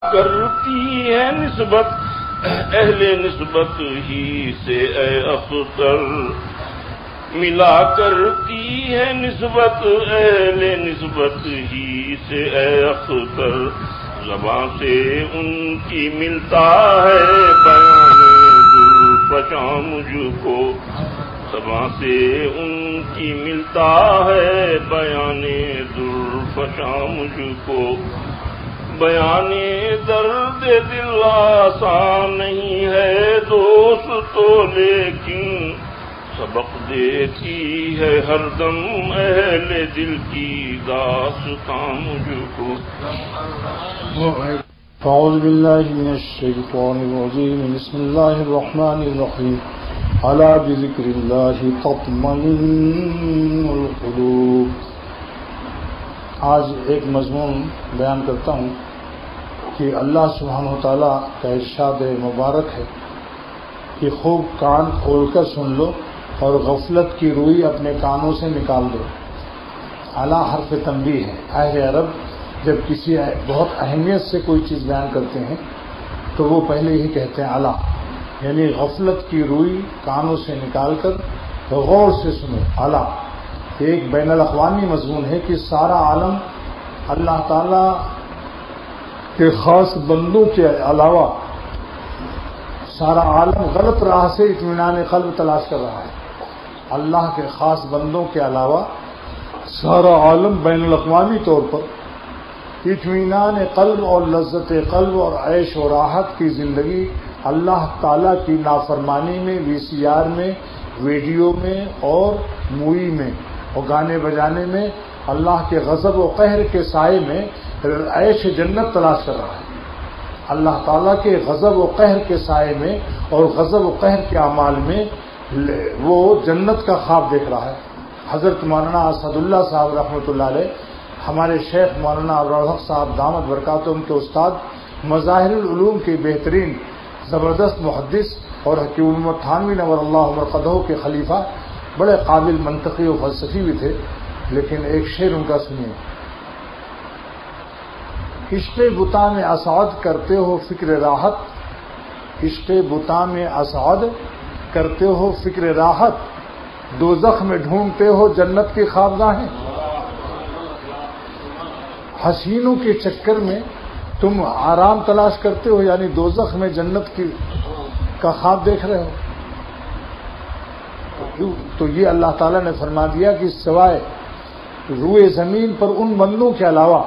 کرتی ہے نسبت اہل نسبت ہی سے اے اختر، ملا کرتی ہے نسبت اہل نسبت ہی سے اے اختر، زباں سے ان کی ملتا ہے بیان زلفشاں مجھ کو، زباں سے ان کی ملتا ہے بیان زلفشاں مجھ کو، بیان درد دل آسان نہیں ہے دوست تو لیکن سبق دیتی ہے ہر دم اہل دل کی داستان مجھ کو۔ اعوذ باللہ من الشیطان الرجیم، بسم اللہ الرحمن الرحیم، الا بذکر اللہ تطمئن القلوب۔ آج ایک مضمون بیان کرتا ہوں کہ اللہ سبحانہ وتعالیٰ کا ارشاد مبارک ہے کہ خوب کان کھول کر سن لو اور غفلت کی روئی اپنے کانوں سے نکال دو۔ اعلیٰ حرف تنبیہ ہے۔ اہل عرب جب کسی بہت اہمیت سے کوئی چیز بیان کرتے ہیں تو وہ پہلے ہی کہتے ہیں اعلیٰ، یعنی غفلت کی روئی کانوں سے نکال کر غور سے سنو۔ اعلیٰ ایک بین الاقوامی مضمون ہے کہ سارا عالم اللہ تعالیٰ کے خاص بندوں کے علاوہ سارا عالم غلط راہ سے اطمینان قلب تلاش کر رہا ہے۔ اللہ کے خاص بندوں کے علاوہ سارا عالم بین الاقوامی طور پر اطمینان قلب اور لذت قلب اور عیش و راحت کی زندگی اللہ تعالیٰ کی نافرمانی میں، وی سی آر میں، ویڈیو میں اور مووی میں اور گانے بجانے میں اللہ کے غضب و قہر کے سائے میں عیش جنت تلاش کر رہا ہے۔ اللہ تعالیٰ کے غضب و قہر کے سائے میں اور غضب و قہر کے اعمال میں وہ جنت کا خواب دیکھ رہا ہے۔ حضرت مولانا اسد اللہ صاحب رحمۃ اللہ علیہ، ہمارے شیخ مولانا ابوالحق صاحب دامت برکاتہم کے استاد، مظاہر العلوم کے بہترین زبردست محدث اور حکیم امت تھانوی نور اللہ مرقدہ کے خلیفہ، بڑے قابل منطقی و فلسفی بھی تھے، لیکن ایک شعر ان کا سنیے۔ عشق بتا میں اسعد کرتے ہو فکر راحت، عشق بتا میں اسعد کرتے ہو فکر راحت، دوزخ میں ڈھونڈتے ہو جنت کی خوابگاہیں۔ حسینوں کے چکر میں تم آرام تلاش کرتے ہو، یعنی دوزخ میں جنت کا خواب دیکھ رہے ہو۔ تو یہ اللہ تعالیٰ نے فرما دیا کہ سوائے روئے زمین پر ان بندوں کے علاوہ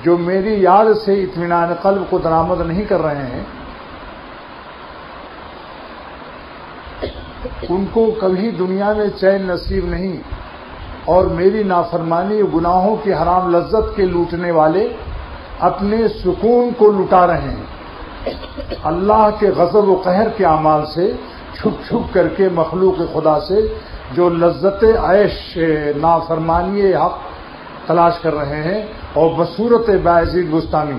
جو میری یاد سے اطمینان قلب کو درآمد نہیں کر رہے ہیں، ان کو کبھی دنیا میں چین نصیب نہیں، اور میری نافرمانی و گناہوں کی حرام لذت کے لوٹنے والے اپنے سکون کو لٹا رہے ہیں۔ اللہ کے غضب و قہر کے اعمال سے چھپ چھپ کر کے مخلوق خدا سے جو لذت عیش نافرمانی حق تلاش کر رہے ہیں، اور بصورت باعزید بستانی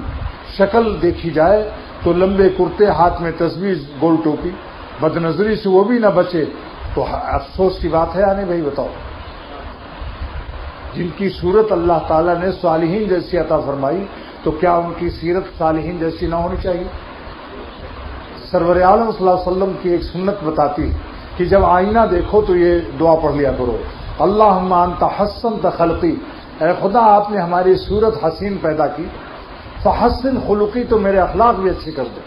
شکل دیکھی جائے تو لمبے کرتے، ہاتھ میں تسبیح، گول ٹوپی، بد نظری سے وہ بھی نہ بچے تو افسوس کی بات ہے یا نہیں بھائی بتاؤ؟ جن کی صورت اللہ تعالیٰ نے صالحین جیسی عطا فرمائی تو کیا ان کی سیرت صالحین جیسی نہ ہونی چاہیے؟ سرور عالم صلی اللہ علیہ وسلم کی ایک سنت بتاتی ہے کہ جب آئینہ دیکھو تو یہ دعا پڑھ لیا کرو، اللہم انت حسنت خلقی، اے خدا آپ نے ہماری صورت حسین پیدا کی، فحسن خلقی، تو میرے اخلاق بھی اچھے کر دو۔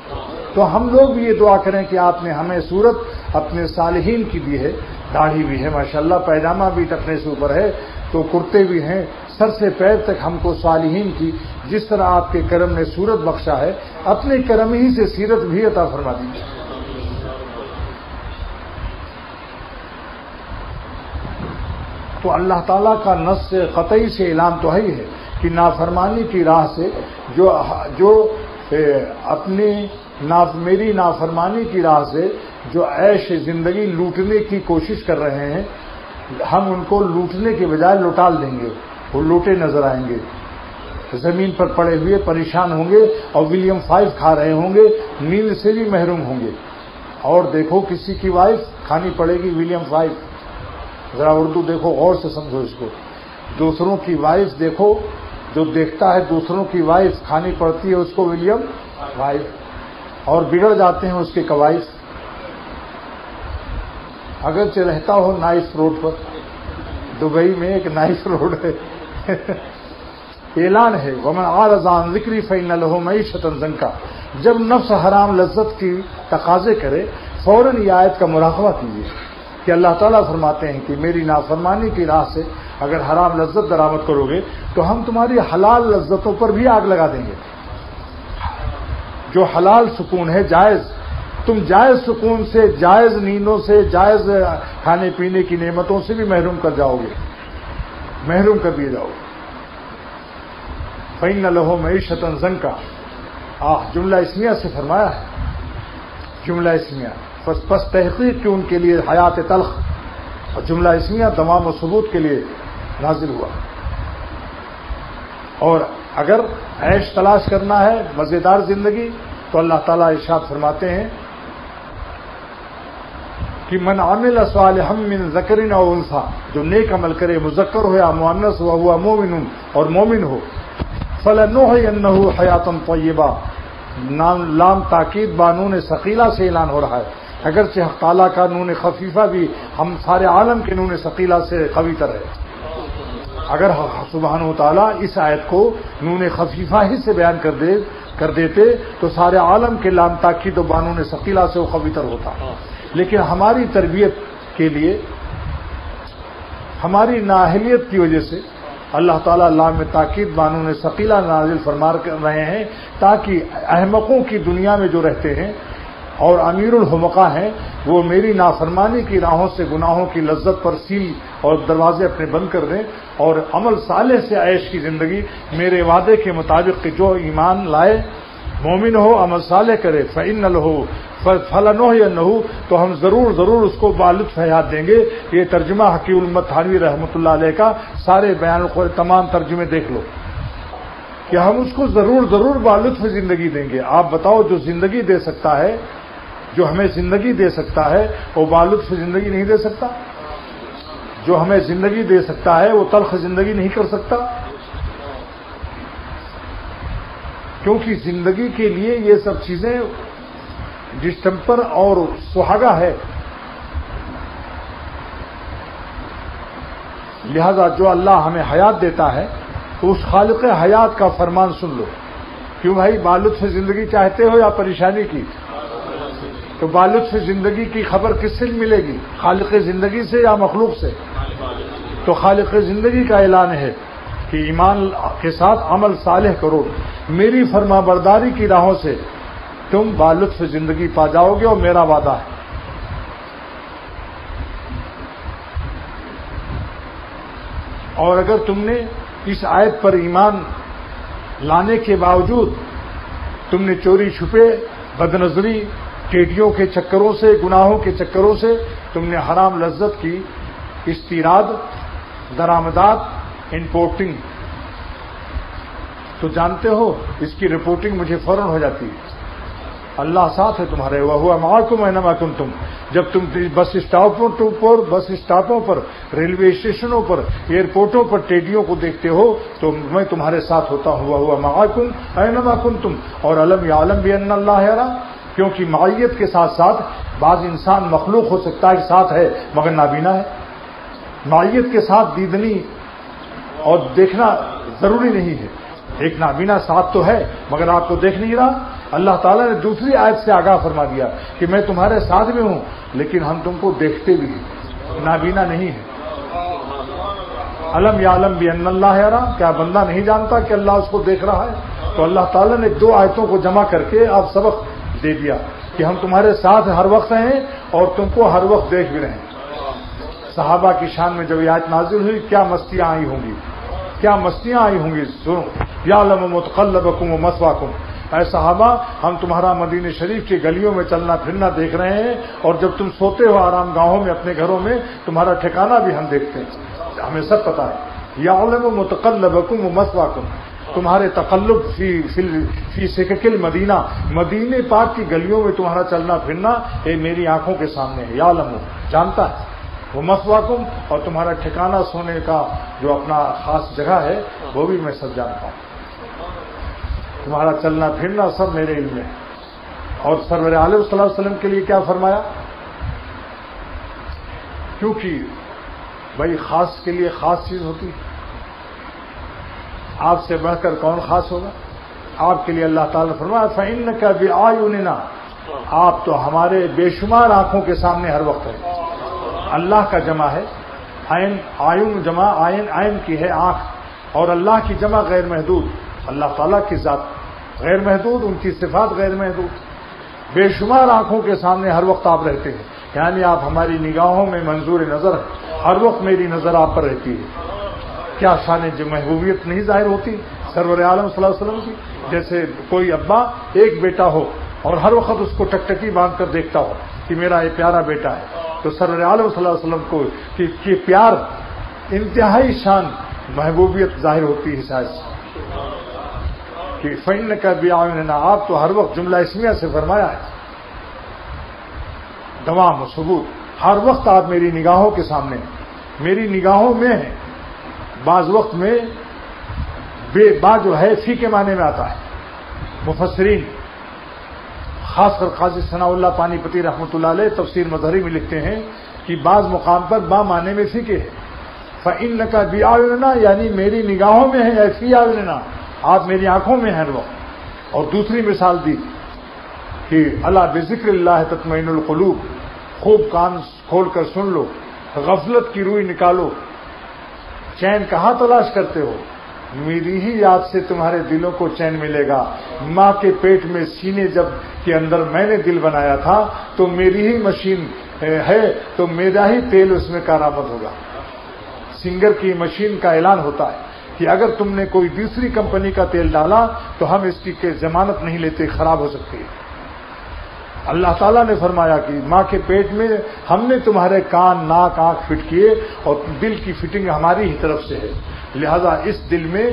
تو ہم لوگ بھی یہ دعا کریں کہ آپ نے ہمیں صورت اپنے صالحین کی دی ہے، داڑھی بھی ہے ماشاءاللہ، پیجامہ بھی ٹکنے سے اوپر ہے، تو کرتے بھی ہیں، سر سے پیر تک ہم کو صالحین کی جس طرح آپ کے کرم نے صورت بخشا ہے، اپنے کرم ہی سے سیرت بھی عطا فرما دیجیے۔ تو اللہ تعالیٰ کا نص قطعی سے اعلان تو ہے ہی ہے کہ نافرمانی کی راہ سے جو اپنی میری نافرمانی کی راہ سے جو عیش زندگی لوٹنے کی کوشش کر رہے ہیں، ہم ان کو لوٹنے کے بجائے لوٹال دیں گے، وہ لوٹے نظر آئیں گے، زمین پر پڑے ہوئے پریشان ہوں گے اور ولیم 5 کھا رہے ہوں گے، نیند سے بھی محروم ہوں گے۔ اور دیکھو کسی کی وائف کھانی پڑے گی ولیم 5، ذرا اردو دیکھو غور سے سمجھو اس کو، دوسروں کی وائف دیکھو جو دیکھتا ہے دوسروں کی وائف کھانی پڑتی ہے اس کو ولیم وائف، اور بگڑ جاتے ہیں اس کے کوائف، اگرچہ رہتا ہو نائس روڈ پر. دبئی میں ایک نائس روڈ ہے. اعلان ہے ومن اعرض عن ذکری فإن له معیشۃ ضنکا. جب نفس حرام لذت کی تقاضے کرے فوراً یہ آیت کا مراقبہ کیجیے کہ اللہ تعالیٰ فرماتے ہیں کہ میری نافرمانی کی راہ سے اگر حرام لذت درآمد کرو گے تو ہم تمہاری حلال لذتوں پر بھی آگ لگا دیں گے. جو حلال سکون ہے جائز، تم جائز سکون سے، جائز نیندوں سے، جائز کھانے پینے کی نعمتوں سے بھی محروم کر جاؤ گے، محروم کر دیے جاؤ گے. فإن له معیشۃ ضنکا. جملہ اسمیہ سے فرمایا ہے، جملہ اسمیہ پس تحقیق کہ ان کے لیے حیات تلخ، اور جملہ اسمیہ دوام و ثبوت کے لیے نازل ہوا. اور اگر عیش تلاش کرنا ہے، مزیدار زندگی، تو اللہ تعالیٰ ارشاد فرماتے ہیں کہ من عمل صالحا من ذکر او انثی، جو نیک عمل کرے مذکر ہو یا مؤنث ہو، ہوا مومن اور مومن ہو، فلنحینہ حیاتا طیبہ. لام تاکید بانون ثقیلہ سے اعلان ہو رہا ہے، اگرچہ تعالیٰ کا نون خفیفہ بھی ہم سارے عالم کے نون ثقیلہ سے قوی تر ہے. اگر سبحانہ و تعالیٰ اس آیت کو نون خفیفہ ہی سے بیان کر دیتے تو سارے عالم کے لام تاکید و بانون ثقیلہ سے وہ قوی تر ہوتا. لیکن ہماری تربیت کے لیے، ہماری نااہلیت کی وجہ سے اللہ تعالیٰ لام تاکید بانون ثقیلہ نازل فرما رہے ہیں تاکہ احمقوں کی دنیا میں جو رہتے ہیں اور امیر الحمقاء ہیں وہ میری نافرمانی کی راہوں سے گناہوں کی لذت پر سیل اور دروازے اپنے بند کر دیں اور عمل صالح سے عیش کی زندگی میرے وعدے کے مطابق کہ جو ایمان لائے، مومن ہو، عمل صالح کرے، فإن له فلنحینہ، تو ہم ضرور اس کو بالطف حیات دیں گے. یہ ترجمہ حکیم الامت تھانوی رحمۃ اللہ علیہ کا، سارے بیان تمام ترجمے دیکھ لو کہ ہم اس کو ضرور بالطف زندگی دیں گے. آپ بتاؤ جو زندگی دے سکتا ہے، جو ہمیں زندگی دے سکتا ہے وہ بالطف زندگی نہیں دے سکتا؟ جو ہمیں زندگی دے سکتا ہے وہ تلخ زندگی نہیں کر سکتا؟ کیونکہ زندگی کے لیے یہ سب چیزیں ڈسٹمپر اور سہاگا ہے. لہذا جو اللہ ہمیں حیات دیتا ہے تو اس خالق حیات کا فرمان سن لو. کیوں بھائی، بالطف زندگی چاہتے ہو یا پریشانی کی؟ تو بالطف زندگی کی خبر کس سے ملے گی؟ خالق زندگی سے یا مخلوق سے؟ تو خالق زندگی کا اعلان ہے کہ ایمان کے ساتھ عمل صالح کرو، میری فرما برداری کی راہوں سے تم بالطف زندگی پا جاؤ گے، اور میرا وعدہ ہے. اور اگر تم نے اس آیت پر ایمان لانے کے باوجود تم نے چوری چھپے، بدنظری، ٹیڈیوں کے چکروں سے، گناہوں کے چکروں سے تم نے حرام لذت کی استیراد، درآمدات، امپورٹنگ، تو جانتے ہو اس کی رپورٹنگ مجھے فوراً ہو جاتی ہے. اللہ ساتھ ہے تمہارے، وَهُوَ مَعَكُمْ أَيْنَمَا كُنتُمْ. جب تم بس اسٹاپوں پر، ریلوے اسٹیشنوں پر، ایئرپورٹوں پر ٹیڈیوں کو دیکھتے ہو تو میں تمہارے ساتھ ہوتا ہوں. وَهُوَ مَعَكُمْ أَيْنَمَا كُنتُمْ. اور أَلَمْ يَعْلَمْ بِأَنَّ اللَّهَ يَرَىٰ، کیونکہ معیت کے ساتھ ساتھ بعض انسان مخلوق ہو سکتا ہے ساتھ ہے مگر نابینا ہے. معیت کے ساتھ دیدنی اور دیکھنا ضروری نہیں ہے. ایک نابینا ساتھ تو ہے مگر آپ کو دیکھ نہیں رہا. اللہ تعالیٰ نے دوسری آیت سے آگاہ فرما دیا کہ میں تمہارے ساتھ میں ہوں لیکن ہم تم کو دیکھتے بھی ہیں، نابینا نہیں ہے. علم یعلم بأن اللہ یرا، کیا بندہ نہیں جانتا کہ اللہ اس کو دیکھ رہا ہے؟ تو اللہ تعالیٰ نے دو آیتوں کو جمع کر کے اب سبق دے دیا کہ ہم تمہارے ساتھ ہر وقت ہیں اور تم کو ہر وقت دیکھ بھی رہے ہیں. صحابہ کی شان میں جب یہ آیت نازل ہوئی کیا مستیاں آئی ہوں گی، کیا مستیاں آئی ہوں گی. سنو، یعلم متقلبکم ومثواکم، اے صحابہ ہم تمہارا مدینہ شریف کی گلیوں میں چلنا پھرنا دیکھ رہے ہیں، اور جب تم سوتے ہو آرام گاہوں میں اپنے گھروں میں تمہارا ٹھکانہ بھی ہم دیکھتے ہیں، ہمیں سب پتا ہے. یعلم متقلبکم ومثواکم، تمہارے تقلب فی سکک المدینہ، مدینہ پاک کی گلیوں میں تمہارا چلنا پھرنا یہ میری آنکھوں کے سامنے ہے. یعلم، جانتا ہے. وہ مسواکم، اور تمہارا ٹھکانہ سونے کا جو اپنا خاص جگہ ہے وہ بھی میں سب جانتا ہوں، تمہارا چلنا پھرنا سب میرے علم میں ہے۔ اور سرور عالم صلی اللہ علیہ وسلم کے لیے کیا فرمایا؟ کیونکہ بھائی خاص کے لیے خاص چیز ہوتی ہے، آپ سے بڑھ کر کون خاص ہوگا؟ آپ کے لیے اللہ تعالیٰ نے فرمایا فَإِنَّكَ بِأَعْيُنِنَا، آپ تو ہمارے بے شمار آنکھوں کے سامنے ہر وقت ہے۔ اللہ کا جمع ہے عین، آیون جمع عین کی ہے آنکھ، اور اللہ کی جمع غیر محدود، اللہ تعالیٰ کی ذات غیر محدود، ان کی صفات غیر محدود، بے شمار آنکھوں کے سامنے ہر وقت آپ رہتے ہیں، یعنی آپ ہماری نگاہوں میں منظور نظر ہے، ہر وقت میری نظر آپ پر رہتی ہے۔ کیا شان جو محبوبیت نہیں ظاہر ہوتی سرور عالم صلی اللہ علیہ وسلم کی؟ جیسے کوئی ابا ایک بیٹا ہو اور ہر وقت اس کو ٹکٹکی باندھ کر دیکھتا ہو کہ میرا یہ پیارا بیٹا ہے، تو سرور عالم صلی اللہ علیہ وسلم کو کہ پیار انتہائی شان محبوبیت ظاہر ہوتی ہے شاید کہ فَإِنَّكَ بِأَعْيُنِنَا، آپ تو ہر وقت جملہ اسمیہ سے فرمایا ہے، دوام و ثبوت، ہر وقت آپ میری نگاہوں کے سامنے ہیں، میری نگاہوں میں ہیں۔ بعض وقت میں با جو ہے فی کے معنی میں آتا ہے، مفسرین خاص کر قاضی ثناء اللہ پانی پتی رحمۃ اللہ علیہ تفسیر مظہری میں لکھتے ہیں کہ بعض مقام پر با معنی میں فی کے ہے، فَإِنَّكَ بِأَعْيُنِنَا یعنی میری نگاہوں میں ہے، فی أعْيُنِنَا آپ میری آنکھوں میں ہیں ہر وقت۔ اور دوسری مثال دی کہ الا بذکر اللہ تطمئن القلوب، خوب کان کھول کر سن لو، غفلت کی روئی نکالو، چین کہاں تلاش کرتے ہو؟ میری ہی یاد سے تمہارے دلوں کو چین ملے گا۔ ماں کے پیٹ میں سینے جب کے اندر میں نے دل بنایا تھا تو میری ہی مشین ہے، تو میرا ہی تیل اس میں کارآمد ہوگا۔ سنگر کی مشین کا اعلان ہوتا ہے کہ اگر تم نے کوئی دوسری کمپنی کا تیل ڈالا تو ہم اس کی ضمانت نہیں لیتے، خراب ہو سکتی ہے۔ اللہ تعالیٰ نے فرمایا کہ ماں کے پیٹ میں ہم نے تمہارے کان ناک آنکھ فٹ کیے، اور دل کی فٹنگ ہماری ہی طرف سے ہے، لہذا اس دل میں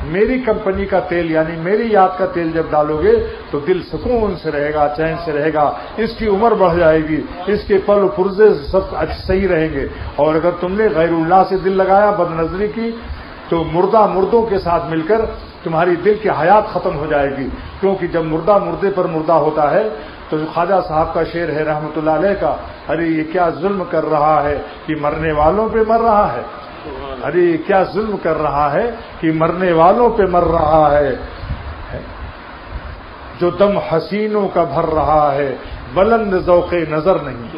میری کمپنی کا تیل یعنی میری یاد کا تیل جب ڈالو گے تو دل سکون سے رہے گا، چین سے رہے گا، اس کی عمر بڑھ جائے گی، اس کے پل و پرزے سب صحیح رہیں گے۔ اور اگر تم نے غیر اللہ سے دل لگایا، بد نظری کی، تو مردوں کے ساتھ مل کر تمہاری دل کی حیات ختم ہو جائے گی، کیونکہ جب مردے پر مردہ ہوتا ہے تو خواجہ صاحب کا شعر ہے رحمۃ اللہ علیہ کا، ارے یہ کیا ظلم کر رہا ہے کہ مرنے والوں پہ مر رہا ہے، ارے یہ کیا ظلم کر رہا ہے کہ مرنے والوں پہ مر رہا ہے، جو دم حسینوں کا بھر رہا ہے بلند ذوق نظر نہیں۔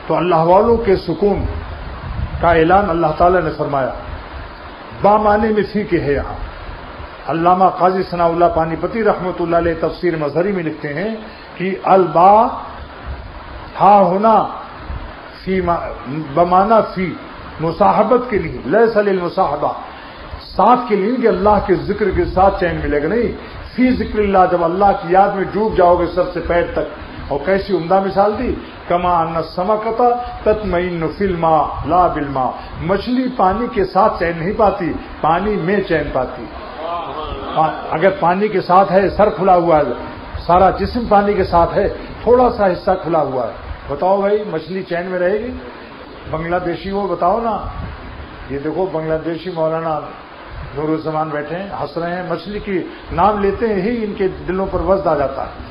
تو اللہ والوں کے سکون کا اعلان اللہ تعالی نے فرمایا، بامانے میں فی کے ہے۔ یہاں علامہ قاضی ثناء اللہ پانی پتی رحمۃ اللہ علیہ تفسیر مظہری میں لکھتے ہیں کہ البا ہا ہونا فی بمانا فی مصاحبت کے لیے، لیس للمصاحبہ، ساتھ کے لیے کہ اللہ کے ذکر کے ساتھ چین ملے گا، نہیں، فی ذکر اللہ، جب اللہ کی یاد میں ڈوب جاؤ گے سر سے پیر تک۔ اور کیسی عمدہ مثال دی، کما ان السمکۃ تطمئن فی الماء لا بالماء، مچھلی پانی کے ساتھ چین نہیں پاتی، پانی میں چین پاتی۔ اگر پانی کے ساتھ ہے، سر کھلا ہوا ہے، سارا جسم پانی کے ساتھ ہے، تھوڑا سا حصہ کھلا ہوا ہے، بتاؤ بھائی مچھلی چین میں رہے گی؟ بنگلہ دیشی ہو بتاؤ نا، یہ دیکھو بنگلہ دیشی مولانا نور الزمان بیٹھے ہیں، ہنس رہے ہیں، مچھلی کی نام لیتے ہی ان کے دلوں پر وزن آ جاتا ہے۔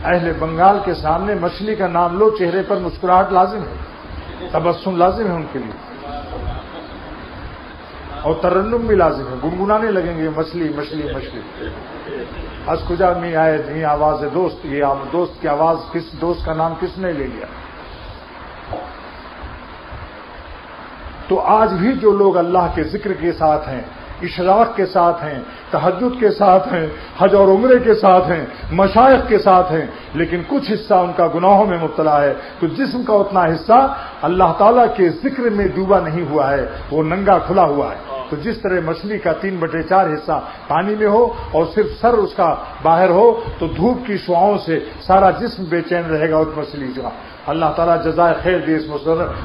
اہل بنگال کے سامنے مچھلی کا نام لو، چہرے پر مسکراہٹ لازم ہے، تبسم لازم ہے ان کے لیے، اور ترنم بھی لازم ہے، گنگنانے لگیں گے مچھلی مچھلی مچھلی۔ از کجا میں آئے نہیں آواز دوست، یہ دوست کی آواز کس دوست کا نام کس نے لے لیا؟ تو آج بھی جو لوگ اللہ کے ذکر کے ساتھ ہیں، اشراق کے ساتھ ہیں، تہجد کے ساتھ ہیں، حج اور عمرے کے ساتھ ہیں، مشائخ کے ساتھ ہیں، لیکن کچھ حصہ ان کا گناہوں میں مبتلا ہے، تو جسم کا اتنا حصہ اللہ تعالیٰ کے ذکر میں ڈوبا نہیں ہوا ہے، وہ ننگا کھلا ہوا ہے۔ تو جس طرح مچھلی کا 3/4 حصہ پانی میں ہو اور صرف سر اس کا باہر ہو، تو دھوپ کی شعاؤں سے سارا جسم بے چین رہے گا اس مچھلی کا۔ اللہ تعالیٰ جزائے خیر دے اس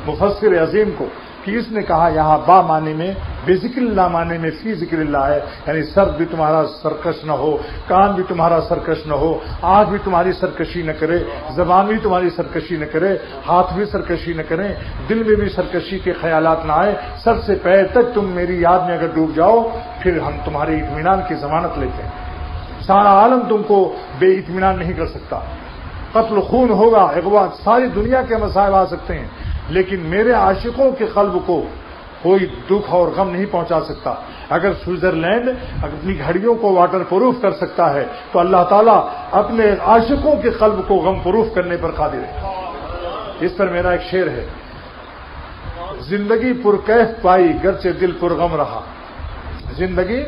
مفسر عظیم کو کہ اس نے کہا یہاں با معنی میں بے ذکر اللہ معنی میں فی ذکر اللہ ہے، یعنی سر بھی تمہارا سرکش نہ ہو، کان بھی تمہارا سرکش نہ ہو، آنکھ بھی تمہاری سرکشی نہ کرے، زبان بھی تمہاری سرکشی نہ کرے، ہاتھ بھی سرکشی نہ کریں، دل میں بھی سرکشی کے خیالات نہ آئے، سر سے پیر تک تم میری یاد میں اگر ڈوب جاؤ پھر ہم تمہارے اطمینان کی ضمانت لیتے ہیں۔ سارا عالم تم کو بے اطمینان نہیں کر سکتا، قتل خون ہوگا، اغوا، ساری دنیا کے مسائل آ سکتے ہیں، لیکن میرے عاشقوں کے قلب کو کوئی دکھ اور غم نہیں پہنچا سکتا۔ اگر سوئٹزرلینڈ اپنی گھڑیوں کو واٹر پروف کر سکتا ہے تو اللہ تعالیٰ اپنے عاشقوں کے قلب کو غم پروف کرنے پر قادر ہے۔ اس پر میرا ایک شعر ہے، زندگی پرکیف پائی گرچہ دل پرغم رہا، زندگی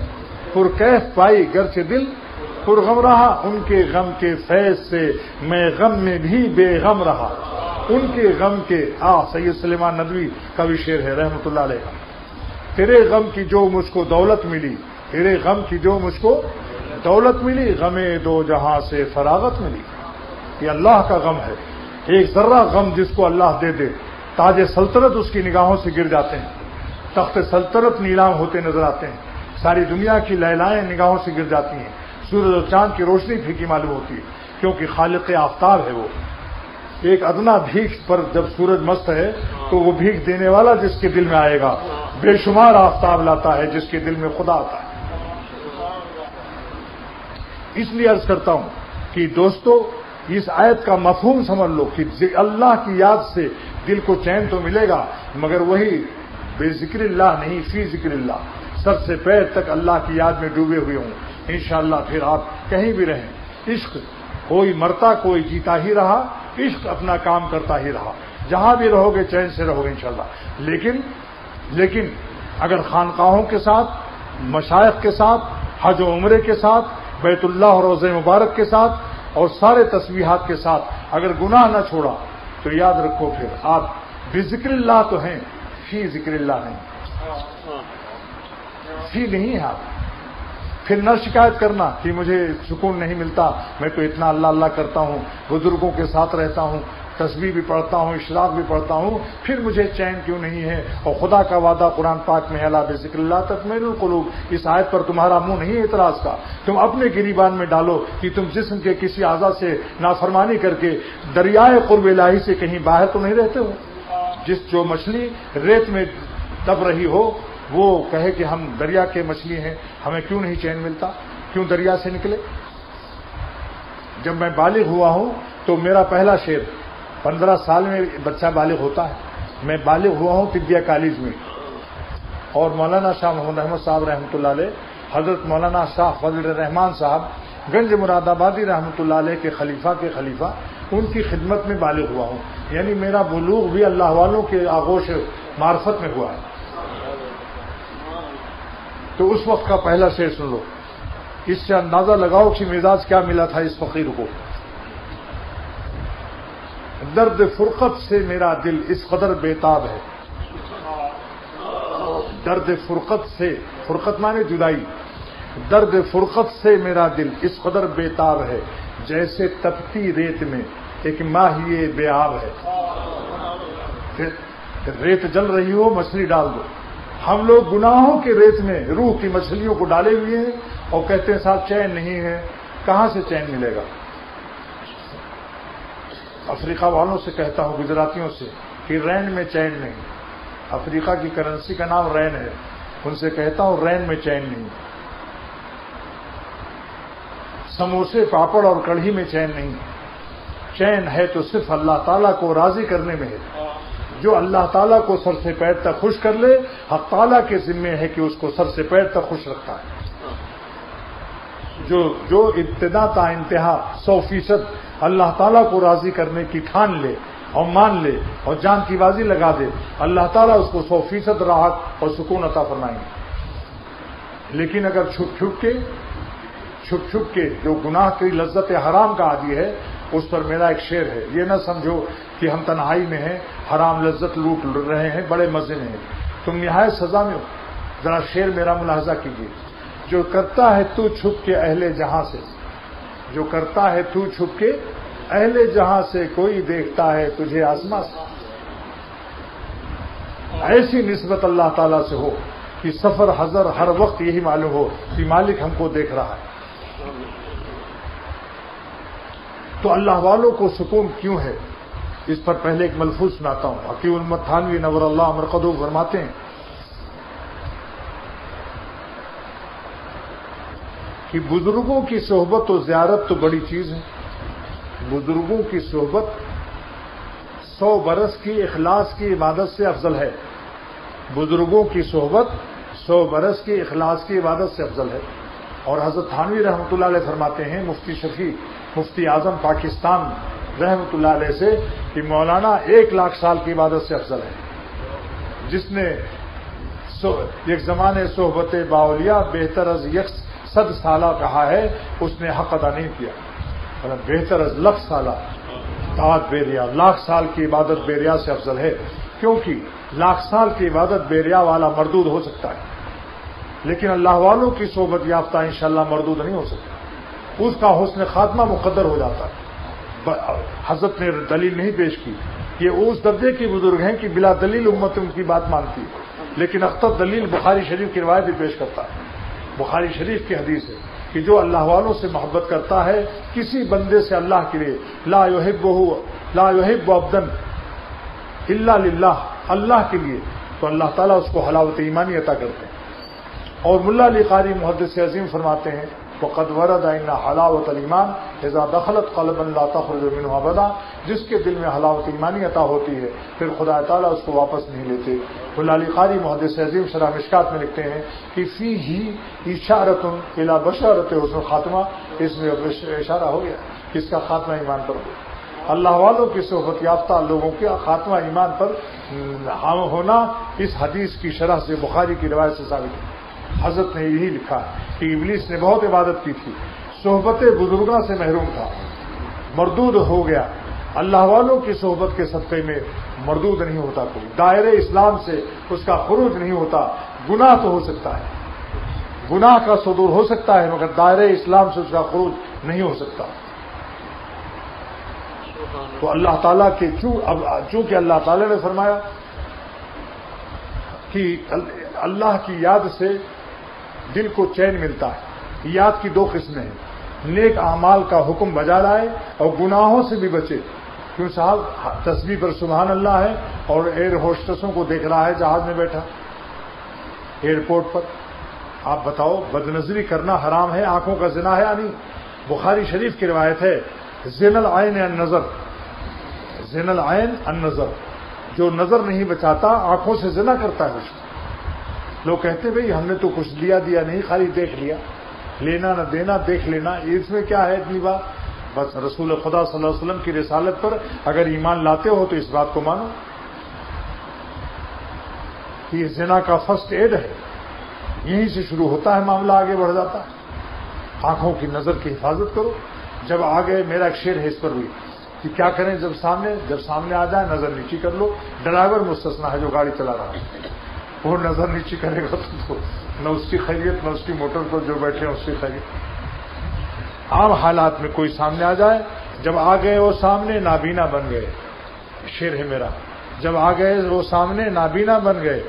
پرکیف پائی گرچہ دل پرغم رہا، ان کے غم کے فیض سے میں غم میں بھی بے غم رہا، ان کے غم کے سید سلیمان ندوی کا بھی شعر ہے رحمۃ اللہ علیہ کا، تیرے غم کی جو مجھ کو دولت ملی، تیرے غم کی جو مجھ کو دولت ملی، غم دو جہاں سے فراغت ملی۔ یہ اللہ کا غم ہے، ایک ذرہ غم جس کو اللہ دے دے تاج سلطنت اس کی نگاہوں سے گر جاتے ہیں، تخت سلطنت نیلام ہوتے نظر آتے ہیں، ساری دنیا کی لیلائیں نگاہوں سے گر جاتی ہیں، سورج اور چاند کی روشنی پھیکی معلوم ہوتی ہے، کیونکہ خالق آفتاب ہے وہ۔ ایک ادنا بھیک پر جب سورج مست ہے تو وہ بھیک دینے والا جس کے دل میں آئے گا، بے شمار آفتاب لاتا ہے جس کے دل میں خدا آتا ہے۔ اس لیے عرض کرتا ہوں کہ دوستو اس آیت کا مفہوم سمجھ لو کہ اللہ کی یاد سے دل کو چین تو ملے گا، مگر وہی بے ذکر اللہ نہیں، فی ذکر اللہ، سر سے پیر تک اللہ کی یاد میں ڈوبے ہوئے ہوں، انشاءاللہ پھر آپ کہیں بھی رہیں، عشق کوئی مرتا کوئی جیتا ہی رہا، عشق اپنا کام کرتا ہی رہا، جہاں بھی رہو گے چین سے رہو گے انشاءاللہ۔ لیکن اگر خانقاہوں کے ساتھ، مشائخ کے ساتھ، حج و عمرے کے ساتھ، بیت اللہ اور روضہ مبارک کے ساتھ اور سارے تسبیحات کے ساتھ اگر گناہ نہ چھوڑا تو یاد رکھو پھر آپ بذکر اللہ تو ہیں، فی ذکر اللہ نہیں، فی نہیں ہے آپ۔ پھر نہ شکایت کرنا کہ مجھے سکون نہیں ملتا، میں تو اتنا اللہ اللہ کرتا ہوں، بزرگوں کے ساتھ رہتا ہوں، تسبیح بھی پڑھتا ہوں، اشراق بھی پڑھتا ہوں، پھر مجھے چین کیوں نہیں ہے؟ اور خدا کا وعدہ قرآن پاک میں الا بذکر اللہ تطمئن القلوب، اس آیت پر تمہارا منہ نہیں ہے اعتراض کا، تم اپنے گریبان میں ڈالو کہ تم جسم کے کسی اعضاء سے نافرمانی کر کے دریائے قرب الہی سے کہیں باہر تو نہیں رہتے ہو۔ جو مچھلی ریت میں دب رہی ہو وہ کہے کہ ہم دریا کے مچھلی ہیں، ہمیں کیوں نہیں چین ملتا، کیوں دریا سے نکلے؟ جب میں بالغ ہوا ہوں تو میرا پہلا شعر 15 سال میں بچہ بالغ ہوتا ہے، میں بالغ ہوا ہوں طبیہ کالج میں، اور مولانا شاہ محمد احمد صاحب رحمۃ اللہ علیہ، حضرت مولانا شاہ فضل الرحمان صاحب گنج مراد آبادی رحمۃ اللہ علیہ کے خلیفہ ان کی خدمت میں بالغ ہوا ہوں، یعنی میرا بلوغ بھی اللہ والوں کے آغوش معرفت میں ہوا ہے۔ تو اس وقت کا پہلا شعر سن لو، اس سے اندازہ لگاؤ کہ مزاج کیا ملا تھا اس فقیر کو۔ درد فرقت سے میرا دل اس قدر بےتاب ہے، درد فرقت سے، فرقت مانے جدائی، درد فرقت سے میرا دل اس قدر بےتاب ہے، جیسے تپتی ریت میں ایک ماہی بے آب ہے۔ ریت جل رہی ہو، مچھلی ڈال دو۔ ہم لوگ گناہوں کے ریت میں روح کی مچھلیوں کو ڈالے ہوئے ہیں اور کہتے ہیں صاحب چین نہیں ہے، کہاں سے چین ملے گا؟ افریقہ والوں سے کہتا ہوں، گجراتیوں سے، کہ رین میں چین نہیں، افریقہ کی کرنسی کا نام رین ہے، ان سے کہتا ہوں رین میں چین نہیں، سموسے پاپڑ اور کڑھی میں چین نہیں، چین ہے تو صرف اللہ تعالیٰ کو راضی کرنے میں ہے۔ جو اللہ تعالیٰ کو سر سے پیر تک خوش کر لے، حق تعالیٰ کے ذمے ہے کہ اس کو سر سے پیر تک خوش رکھتا ہے۔ جو ابتدا تا انتہا 100% اللہ تعالیٰ کو راضی کرنے کی ٹھان لے اور مان لے اور جان کی بازی لگا دے، اللہ تعالیٰ اس کو 100% راحت اور سکون عطا فرمائیں گے۔ لیکن اگر چھپ چھپ کے جو گناہ کی لذت حرام کا عادی ہے، اس پر میرا ایک شعر ہے، یہ نہ سمجھو کہ ہم تنہائی میں ہیں، حرام لذت لوٹ رہے ہیں، بڑے مزے میں ہیں، تم نہایت سزا میں ہو۔ ذرا شعر میرا ملاحظہ کیجیے، جو کرتا ہے تو چھپ کے اہل جہاں سے، جو کرتا ہے تو چھپ کے اہل جہاں سے، کوئی دیکھتا ہے تجھے آسماں سے۔ ایسی نسبت اللہ تعالیٰ سے ہو کہ سفر حضر ہر وقت یہی معلوم ہو کہ مالک ہم کو دیکھ رہا ہے. تو اللہ والوں کو سکون کیوں ہے؟ اس پر پہلے ایک ملفوظ سناتا ہوں. حکیم المت تھانوی نور اللہ مرقدہ فرماتے ہیں کہ بزرگوں کی صحبت و زیارت تو بڑی چیز ہے. بزرگوں کی صحبت 100 برس کی اخلاص کی عبادت سے افضل ہے. بزرگوں کی صحبت 100 برس کی اخلاص کی عبادت سے افضل ہے. اور حضرت تھانوی رحمۃ اللہ علیہ فرماتے ہیں مفتی شفیع مفتی اعظم پاکستان رحمۃ اللہ علیہ سے کہ مولانا 1,00,000 سال کی عبادت سے افضل ہے. جس نے ایک زمانے صحبت باولیاء بہتر از 100 سالہ کہا ہے اس نے حق ادا نہیں کیا. بہتر از 1,00,000 سالہ طاعت بیریا 1,00,000 سال کی عبادت بیریا سے افضل ہے. کیونکہ 1,00,000 سال کی عبادت بیریا والا مردود ہو سکتا ہے لیکن اللہ والوں کی صحبت یافتہ انشاءاللہ مردود نہیں ہو سکتا. اس کا حسن خاتمہ مقدر ہو جاتا ہے. حضرت نے دلیل نہیں پیش کی. یہ اس درجے کے بزرگ ہیں کہ بلا دلیل امت ان کی بات مانتی ہے. لیکن اختر دلیل بخاری شریف کی روایت بھی پیش کرتا ہے. بخاری شریف کی حدیث ہے کہ جو اللہ والوں سے محبت کرتا ہے کسی بندے سے اللہ کے لیے لا يحب عبدا الا للہ اللہ کے لیے تو اللہ تعالیٰ اس کو حلاوت ایمانی عطا کرتے ہیں. اور ملا علی قاری محدث عظیم فرماتے ہیں وقد ورد ان حلاوت الایمان اذا دخلت قلبا لا تخرج منه ابدا. جس کے دل میں حلاوت ایمانی عطا ہوتی ہے پھر خدا تعالیٰ اس کو واپس نہیں لیتے. ملا علی قاری محدث عظیم شرح مشکات میں لکھتے ہیں کہ فیہ اشارۃ الی بشارۃ حسن خاتمہ. اس میں اشارہ ہو گیا کہ اس کا خاتمہ ایمان پر ہو. اللہ والوں کی صحبت یافتہ لوگوں کے خاتمہ ایمان پر ہونا اس حدیث کی شرح سے بخاری کی روایت سے ثابت ہے. حضرت نے یہی لکھا کہ ابلیس نے بہت عبادت کی تھی صحبت بزرگاں سے محروم تھا مردود ہو گیا. اللہ والوں کی صحبت کے صدقے میں مردود نہیں ہوتا. کوئی دائرے اسلام سے اس کا خروج نہیں ہوتا. گناہ تو ہو سکتا ہے گناہ کا صدور ہو سکتا ہے مگر دائرے اسلام سے اس کا خروج نہیں ہو سکتا. تو اللہ تعالیٰ کے چونکہ اللہ تعالیٰ نے فرمایا کہ اللہ کی یاد سے دل کو چین ملتا ہے. یاد کی 2 قسمیں ہیں. نیک اعمال کا حکم بجا لائے اور گناہوں سے بھی بچے. کیوں صاحب تسبیح پر سبحان اللہ ہے اور ایئر ہوسٹسوں کو دیکھ رہا ہے جہاز میں بیٹھا ایئرپورٹ پر. آپ بتاؤ بد نظری کرنا حرام ہے آنکھوں کا زنا ہے یا نہیں؟ بخاری شریف کی روایت ہے زنا العین النظر. زنا العین النظر جو نظر نہیں بچاتا آنکھوں سے زنا کرتا ہے. لوگ کہتے بھئی ہم نے تو کچھ دیا نہیں خالی دیکھ لیا. لینا نہ دینا دیکھ لینا اس میں کیا ہے اتنی بات؟ بس رسول خدا صلی اللہ علیہ وسلم کی رسالت پر اگر ایمان لاتے ہو تو اس بات کو مانو. یہ زنا کا فرسٹ ایڈ ہے. یہیں سے شروع ہوتا ہے معاملہ آگے بڑھ جاتا ہے. آنکھوں کی نظر کی حفاظت کرو. جب آگے میرا ایک شعر ہے اس پر بھی کہ کیا کریں جب سامنے آ جائے نظر نیچی کر لو. ڈرائیور مستثنا ہے جو گاڑی چلا رہا ہے وہ نظر نیچی کرے گا تو نہ اس کی خیریت نہ اس کی موٹر پر جو بیٹھے ہیں اس کی خیریت. عام حالات میں کوئی سامنے آ جائے جب آ گئے وہ سامنے نابینا بن گئے. شعر ہے میرا. جب آ گئے وہ سامنے نابینا بن گئے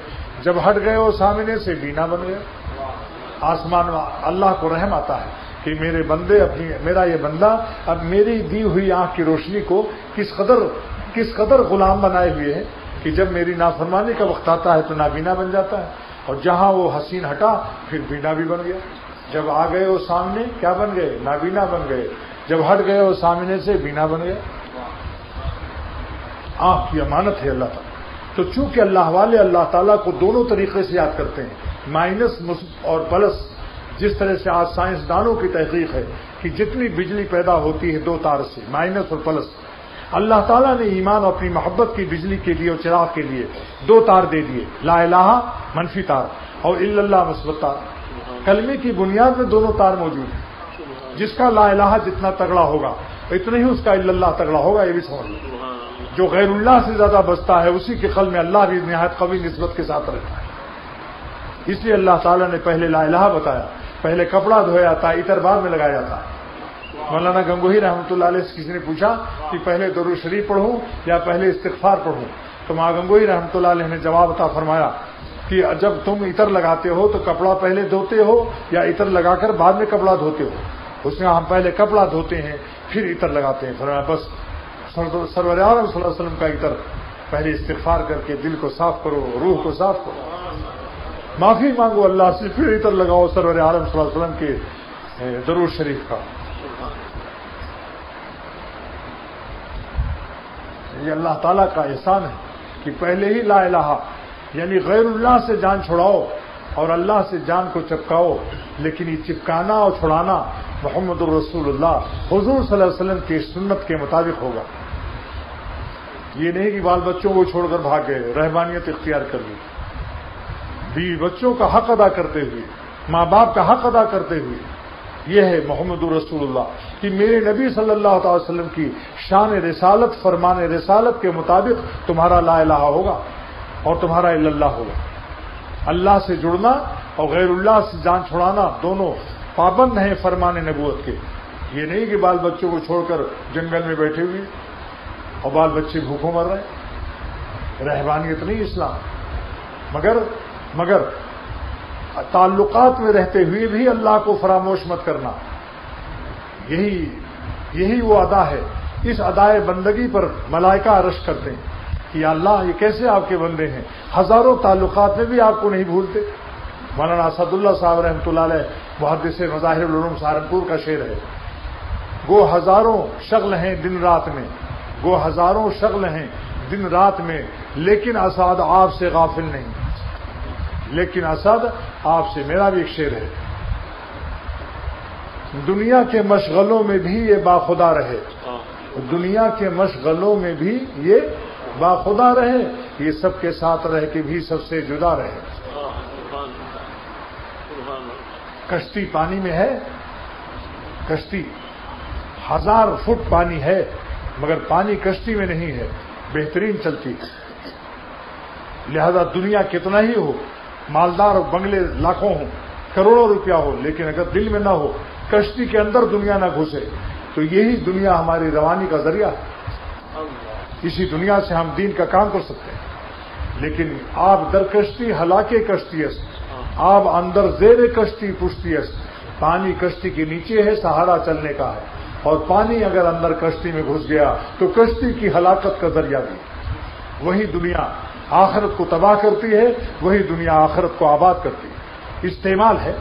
جب ہٹ گئے وہ سامنے سے بینا بن گئے. آسمان اللہ کو رحم آتا ہے کہ میرے بندے میرا یہ بندہ اب میری دی ہوئی آنکھ کی روشنی کو کس قدر غلام بنائے ہوئے ہیں کہ جب میری نافرمانی کا وقت آتا ہے تو نابینا بن جاتا ہے. اور جہاں وہ حسین ہٹا پھر بینا بھی بن گیا. جب آ گئے وہ سامنے کیا بن گئے؟ نابینا بن گئے. جب ہٹ گئے وہ سامنے سے بینا بن گئے. آنکھ کی امانت ہے اللہ تعالیٰ. تو چونکہ اللہ والے اللہ تعالیٰ کو دونوں طریقے سے یاد کرتے ہیں مائنس اور پلس. جس طرح سے آج سائنسدانوں کی تحقیق ہے کہ جتنی بجلی پیدا ہوتی ہے 2 تار سے مائنس اور پلس. اللہ تعالیٰ نے ایمان اور اپنی محبت کی بجلی کے لیے اور چراغ کے لیے 2 تار دے دیے. لا الہ منفی تار اور الا اللہ مثبت تار. کلمے کی بنیاد میں دونوں تار موجود ہیں. جس کا لا الہ جتنا تگڑا ہوگا اتنا ہی اس کا الا اللہ تگڑا ہوگا. یہ بھی سمجھ لو. جو غیر اللہ سے زیادہ بچتا ہے اسی کے قلب میں اللہ بھی نہایت قوی نسبت کے ساتھ رہتا ہے. اس لیے اللہ تعالیٰ نے پہلے لا الہ بتایا. پہلے کپڑا دھویا جاتا ہے عطر بعد میں لگایا جاتا ہے. مولانا گنگوہی رحمۃ اللہ علیہ سے کسی نے پوچھا کہ پہلے درود شریف پڑھوں یا پہلے استغفار پڑھوں؟ تو ماں گنگوئی رحمۃ اللہ علیہ نے جواب عطا فرمایا کہ جب تم عطر لگاتے ہو تو کپڑا پہلے دھوتے ہو یا عطر لگا کر بعد میں کپڑا دھوتے ہو؟ اس نے ہم پہلے کپڑا دھوتے ہیں پھر عطر لگاتے ہیں. فرمایا بس سرور عالم صلی اللہ علیہ وسلم کا عطر پہلے استغفار کر کے دل کو صاف کرو، روح کو صاف کرو، معافی مانگو اللہ سے، پھر عطر لگاؤ سرور عالم صلی اللہ علیہ وسلم کے درود شریف کا. یہ اللہ تعالیٰ کا احسان ہے کہ پہلے ہی لا الہ یعنی غیر اللہ سے جان چھڑاؤ اور اللہ سے جان کو چپکاؤ، لیکن یہ چپکانا اور چھڑانا محمد الرسول اللہ حضور صلی اللہ علیہ وسلم کی سنت کے مطابق ہوگا. یہ نہیں کہ بال بچوں کو چھوڑ کر بھاگ گئے، رہبانیت اختیار کر لی، بیوی بچوں کا حق ادا کرتے ہوئے، ماں باپ کا حق ادا کرتے ہوئے. یہ ہے محمد الرسول اللہ کہ میرے نبی صلی اللہ تعالی وسلم کی شان رسالت، فرمان رسالت کے مطابق تمہارا لا الہ ہوگا اور تمہارا الا اللہ ہوگا. اللہ سے جڑنا اور غیر اللہ سے جان چھڑانا دونوں پابند ہیں فرمان نبوت کے. یہ نہیں کہ بال بچوں کو چھوڑ کر جنگل میں بیٹھے ہوئے اور بال بچے بھوکوں مر رہے ہیں. رہبانیت نہیں اسلام. مگر تعلقات میں رہتے ہوئے بھی اللہ کو فراموش مت کرنا، یہی وہ ادا ہے. اس ادائے بندگی پر ملائکہ عرش کرتے ہیں کہ یا اللہ یہ کیسے آپ کے بندے ہیں، ہزاروں تعلقات میں بھی آپ کو نہیں بھولتے. مولانا اسد اللہ صاحب رحمۃ اللہ علیہ محدث مظاہر العلوم سہارنپور کا شعر ہے، گو ہزاروں شغل ہیں دن رات میں، گو ہزاروں شغل ہیں دن رات میں، لیکن اسد آپ سے غافل نہیں. لیکن اسد آپ سے. میرا بھی ایک شعر ہے، دنیا کے مشغلوں میں بھی یہ باخدا رہے، دنیا کے مشغلوں میں بھی یہ باخدا رہے، یہ سب کے ساتھ رہ کے بھی سب سے جدا رہے. کشتی پانی میں ہے، کشتی 1000 فٹ پانی ہے مگر پانی کشتی میں نہیں ہے، بہترین چلتی. لہذا دنیا کتنا ہی ہو، مالدار ہو، بنگلے لاکھوں ہوں، کروڑوں روپیہ ہو، لیکن اگر دل میں نہ ہو، کشتی کے اندر دنیا نہ گھسے، تو یہی دنیا ہماری روانی کا ذریعہ ہے. اسی دنیا سے ہم دین کا کام کر سکتے ہیں. لیکن آپ در کشتی ہلاکے کشتی است، آپ اندر زیر کشتی پشتی است. پانی کشتی کے نیچے ہے، سہارا چلنے کا ہے، اور پانی اگر اندر کشتی میں گھس گیا تو کشتی کی ہلاکت کا ذریعہ بھی. وہی دنیا آخرت کو تباہ کرتی ہے، وہی دنیا آخرت کو آباد کرتی ہے. استعمال ہے،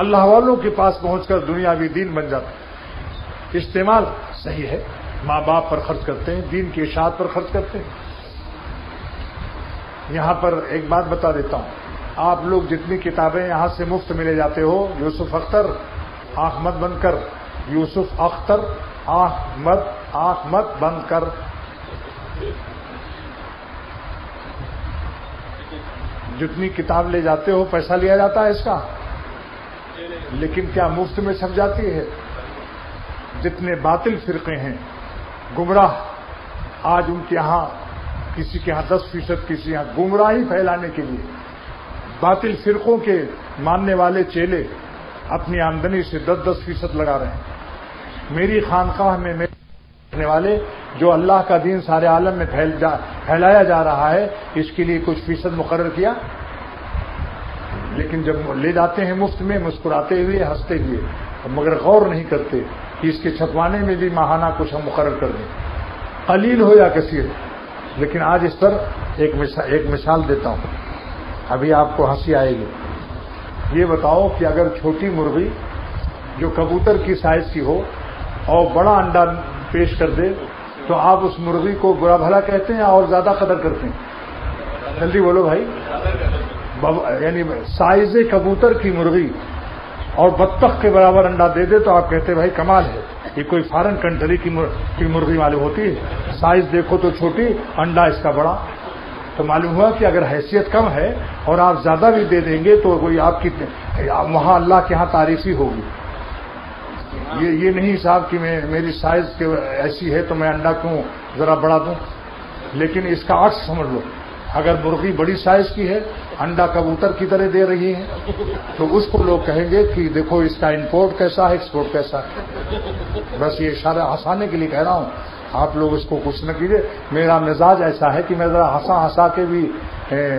اللہ والوں کے پاس پہنچ کر دنیاوی دین بن جاتا ہے. استعمال صحیح ہے، ماں باپ پر خرچ کرتے ہیں، دین کی اشاعت پر خرچ کرتے ہیں. یہاں پر ایک بات بتا دیتا ہوں، آپ لوگ جتنی کتابیں یہاں سے مفت ملے جاتے ہو، یوسف اختر آنکھ مت بند کر، یوسف اختر آنکھ مت بند کر. جتنی کتاب لے جاتے ہو پیسہ لیا جاتا ہے اس کا، لیکن کیا مفت میں چھپ جاتی ہے؟ جتنے باطل فرقے ہیں گمراہ، آج ان کے ہاں کسی کے ہاں 10%، کسی یہاں گمراہی پھیلانے کے لیے باطل فرقوں کے ماننے والے چیلے اپنی آمدنی سے 10% لگا رہے ہیں. میری خانقاہ میں رہنے والے جو اللہ کا دین سارے عالم میں پھیلایا جا رہا ہے، اس کے لیے کچھ فیصد مقرر کیا، لیکن جب لے جاتے ہیں مفت میں مسکراتے ہوئے ہنستے ہوئے، مگر غور نہیں کرتے کہ اس کے چھپوانے میں بھی ماہانہ کچھ ہم مقرر کر دیں، قلیل ہو یا کثیر. لیکن آج اس پر ایک مثال دیتا ہوں، ابھی آپ کو ہنسی آئے گی. یہ بتاؤ کہ اگر چھوٹی مرغی جو کبوتر کی سائز کی ہو اور بڑا انڈا پیش کر دے تو آپ اس مرغی کو برا بھلا کہتے ہیں اور زیادہ قدر کرتے ہیں؟ جلدی بولو بھائی. یعنی سائز کبوتر کی مرغی اور بطخ کے برابر انڈا دے دے تو آپ کہتے ہیں بھائی کمال ہے، یہ کوئی فارن کنٹری کی مرغی معلوم ہوتی ہے. سائز دیکھو تو چھوٹی، انڈا اس کا بڑا. تو معلوم ہوا کہ اگر حیثیت کم ہے اور آپ زیادہ بھی دے دیں گے تو کوئی آپ کی وہاں اللہ کے ہاں تعریف ہی ہوگی. یہ نہیں صاحب کہ میری سائز ایسی ہے تو میں انڈا کیوں ذرا بڑا دوں. لیکن اس کا عکس سمجھ لو، اگر مرغی بڑی سائز کی ہے، انڈا کبوتر کی طرح دے رہی ہے، تو اس کو لوگ کہیں گے کہ دیکھو اس کا امپورٹ کیسا ہے، ایکسپورٹ کیسا ہے. بس یہ اشارہ ہنسانے کے لیے کہہ رہا ہوں. آپ لوگ اس کو کچھ نہ کیجیے. میرا مزاج ایسا ہے کہ میں ذرا ہنسا ہنسا کے بھی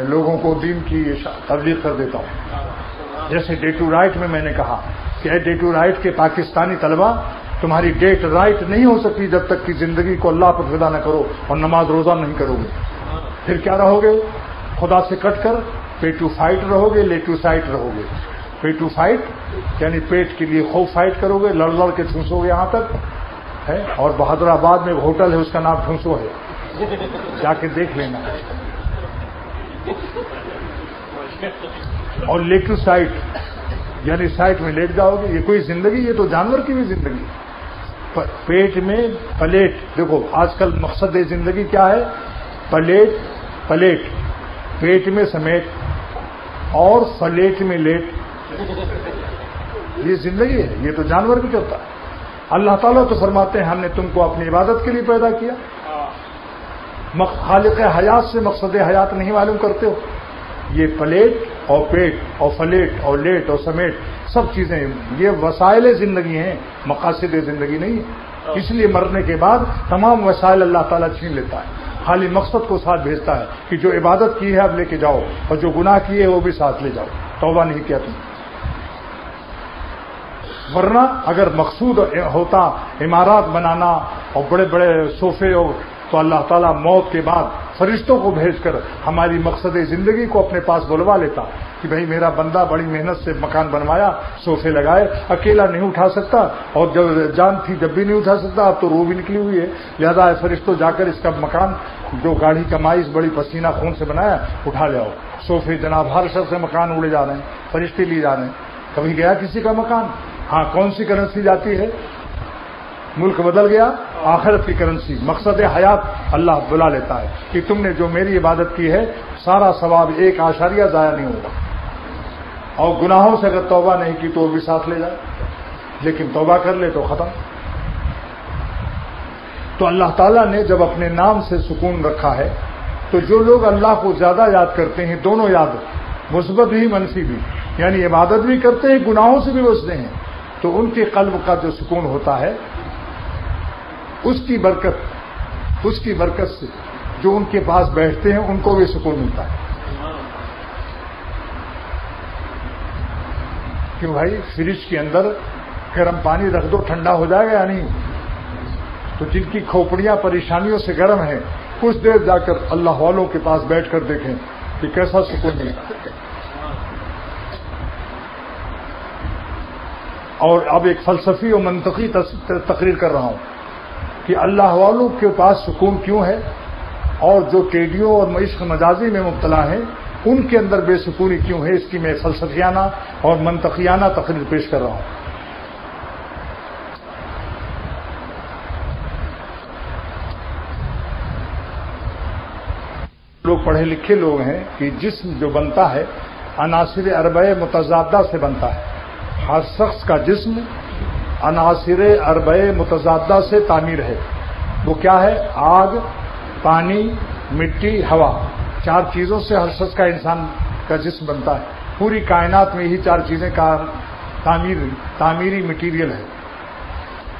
لوگوں کو دین کی تبلیغ کر دیتا ہوں. جیسے ڈے ٹو رائٹ میں نے کہا کہ ڈے ٹو رائٹ کے پاکستانی طلبہ تمہاری ڈیٹ رائٹ نہیں ہو سکتی جب تک کہ زندگی کو اللہ پر فدا نہ کرو اور نماز روزہ نہیں کرو گے. پھر کیا رہو گے؟ خدا سے کٹ کر پے ٹو فائٹ رہو گے، لے ٹو سائٹ رہو گے. پے ٹو فائٹ یعنی پیٹ کے لیے خوب فائٹ کرو گے، لڑ لڑ کے ٹھونسو گے یہاں تک ہے. اور بہادر آباد میں ایک ہوٹل ہے، اس کا نام ٹھونسو ہے، جا کے دیکھ لینا. اور لے ٹو سائٹ یعنی سائٹ میں لیٹ جاؤ گے. یہ کوئی زندگی؟ یہ تو جانور کی بھی زندگی. پیٹ میں پلیٹ. دیکھو آج کل مقصد زندگی کیا ہے؟ پلیٹ پلیٹ، پیٹ میں سمیٹ اور فلیٹ میں لیٹ. یہ زندگی ہے، یہ تو جانور بھی کرتا ہے. اللہ تعالیٰ تو فرماتے ہیں ہم نے تم کو اپنی عبادت کے لیے پیدا کیا. خالق حیات سے مقصد حیات نہیں معلوم کرتے ہو. یہ پلیٹ اور پیٹ اور فلیٹ اور لیٹ اور سمیٹ سب چیزیں یہ وسائل زندگی ہیں، مقاصد زندگی نہیں ہے. اس لیے مرنے کے بعد تمام وسائل اللہ تعالیٰ چھین لیتا ہے، خالی مقصد کو ساتھ بھیجتا ہے کہ جو عبادت کی ہے اب لے کے جاؤ اور جو گناہ کیے وہ بھی ساتھ لے جاؤ. توبہ نہیں کیا تم. ورنہ اگر مقصود ہوتا عمارات بنانا اور بڑے بڑے صوفے تو اللہ تعالیٰ موت کے بعد فرشتوں کو بھیج کر ہماری مقصد زندگی کو اپنے پاس بلوا لیتا کہ بھائی میرا بندہ بڑی محنت سے مکان بنوایا، صوفے لگائے، اکیلا نہیں اٹھا سکتا اور جب جان تھی جب بھی نہیں اٹھا سکتا، اب تو روح بھی نکلی ہوئی ہے، لہذا فرشتوں جا کر اس کا مکان جو گاڑی کمائی اس بڑی پسینہ خون سے بنایا اٹھا لے آؤ. صوفے جناب ہر شخص سے مکان اڑے جا رہے ہیں، فرشتے لیے جا رہے ہیں. کبھی گیا کسی کا مکان؟ ہاں. کون سی کرنسی جاتی ہے؟ ملک بدل گیا، آخرت کی کرنسی مقصد حیات اللہ بلا لیتا ہے کہ تم نے جو میری عبادت کی ہے سارا ثواب 1 ضائع نہیں ہوگا. اور گناہوں سے اگر توبہ نہیں کی تو وہ بھی ساتھ لے جائے، لیکن توبہ کر لے تو ختم. تو اللہ تعالیٰ نے جب اپنے نام سے سکون رکھا ہے تو جو لوگ اللہ کو زیادہ یاد کرتے ہیں، دونوں یاد مثبت بھی منفی بھی، یعنی عبادت بھی کرتے ہیں گناہوں سے بھی بچتے ہیں، تو ان کے قلب کا جو سکون ہوتا ہے اس کی برکت سے جو ان کے پاس بیٹھتے ہیں ان کو بھی سکون ملتا ہے. کیوں بھائی؟ فریج کے اندر گرم پانی رکھ دو ٹھنڈا ہو جائے گا یا نہیں؟ تو جن کی کھوپڑیاں پریشانیوں سے گرم ہیں کچھ دیر جا کر اللہ والوں کے پاس بیٹھ کر دیکھیں کہ کیسا سکون ملتا ہے. اور اب ایک فلسفی اور منطقی تقریر کر رہا ہوں کہ اللہ والوں کے پاس سکون کیوں ہے اور جو ٹیڈیوں اور عشق مجازی میں مبتلا ہیں ان کے اندر بے سکونی کیوں ہے، اس کی میں فلسفیانہ اور منطقیانہ تقریر پیش کر رہا ہوں. لوگ پڑھے لکھے لوگ ہیں کہ جسم جو بنتا ہے عناصر اربعہ متضادہ سے بنتا ہے. ہر شخص کا جسم عناصر اربعہ متضادہ سے تعمیر ہے. وہ کیا ہے؟ آگ، پانی، مٹی، ہوا. 4 چیزوں سے ہر شخص کا انسان کا جسم بنتا ہے. پوری کائنات میں یہی 4 چیزیں کا تعمیری مٹیریل ہے.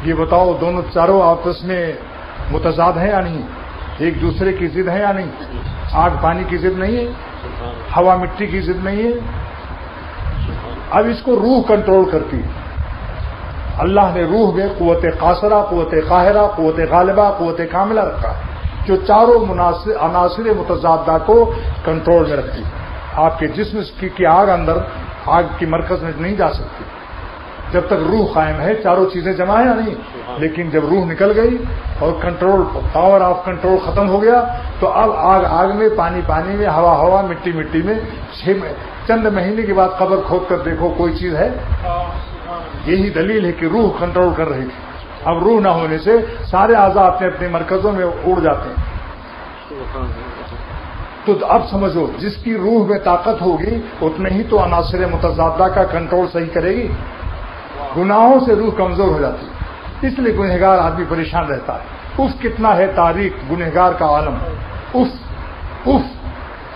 یہ بتاؤ دونوں چاروں آپس میں متضاد ہیں یا نہیں؟ ایک دوسرے کی ضد ہے یا نہیں؟ آگ پانی کی ضد نہیں ہے، ہوا مٹی کی ضد نہیں ہے. اب اس کو روح کنٹرول کرتی ہے. اللہ نے روح میں قوت قاصرہ، قوت قاہرہ، قوت غالبہ، قوت کاملہ رکھا ہے جو چاروں عناصر متضادہ کو کنٹرول میں رکھتی ہے. آپ کے جسم کی آگ اندر آگ کی مرکز میں نہیں جا سکتی جب تک روح قائم ہے. چاروں چیزیں جمع ہیں یا نہیں؟ لیکن جب روح نکل گئی اور کنٹرول پاور آف کنٹرول ختم ہو گیا تو اب آگ میں، پانی میں، ہوا مٹی میں. چند مہینے کے بعد قبر کھود کر دیکھو کوئی چیز ہے. یہی دلیل ہے کہ روح کنٹرول کر رہی تھی. اب روح نہ ہونے سے سارے اعضاء اپنے اپنے مرکزوں میں اڑ جاتے ہیں. تو اب سمجھو جس کی روح میں طاقت ہوگی اتنے ہی تو عناصر متضادہ کا کنٹرول صحیح کرے گی. گناہوں سے روح کمزور ہو جاتی ہے، اس لیے گنہگار آدمی پریشان رہتا ہے. اف کتنا ہے تاریخ گنہگار کا عالم، اف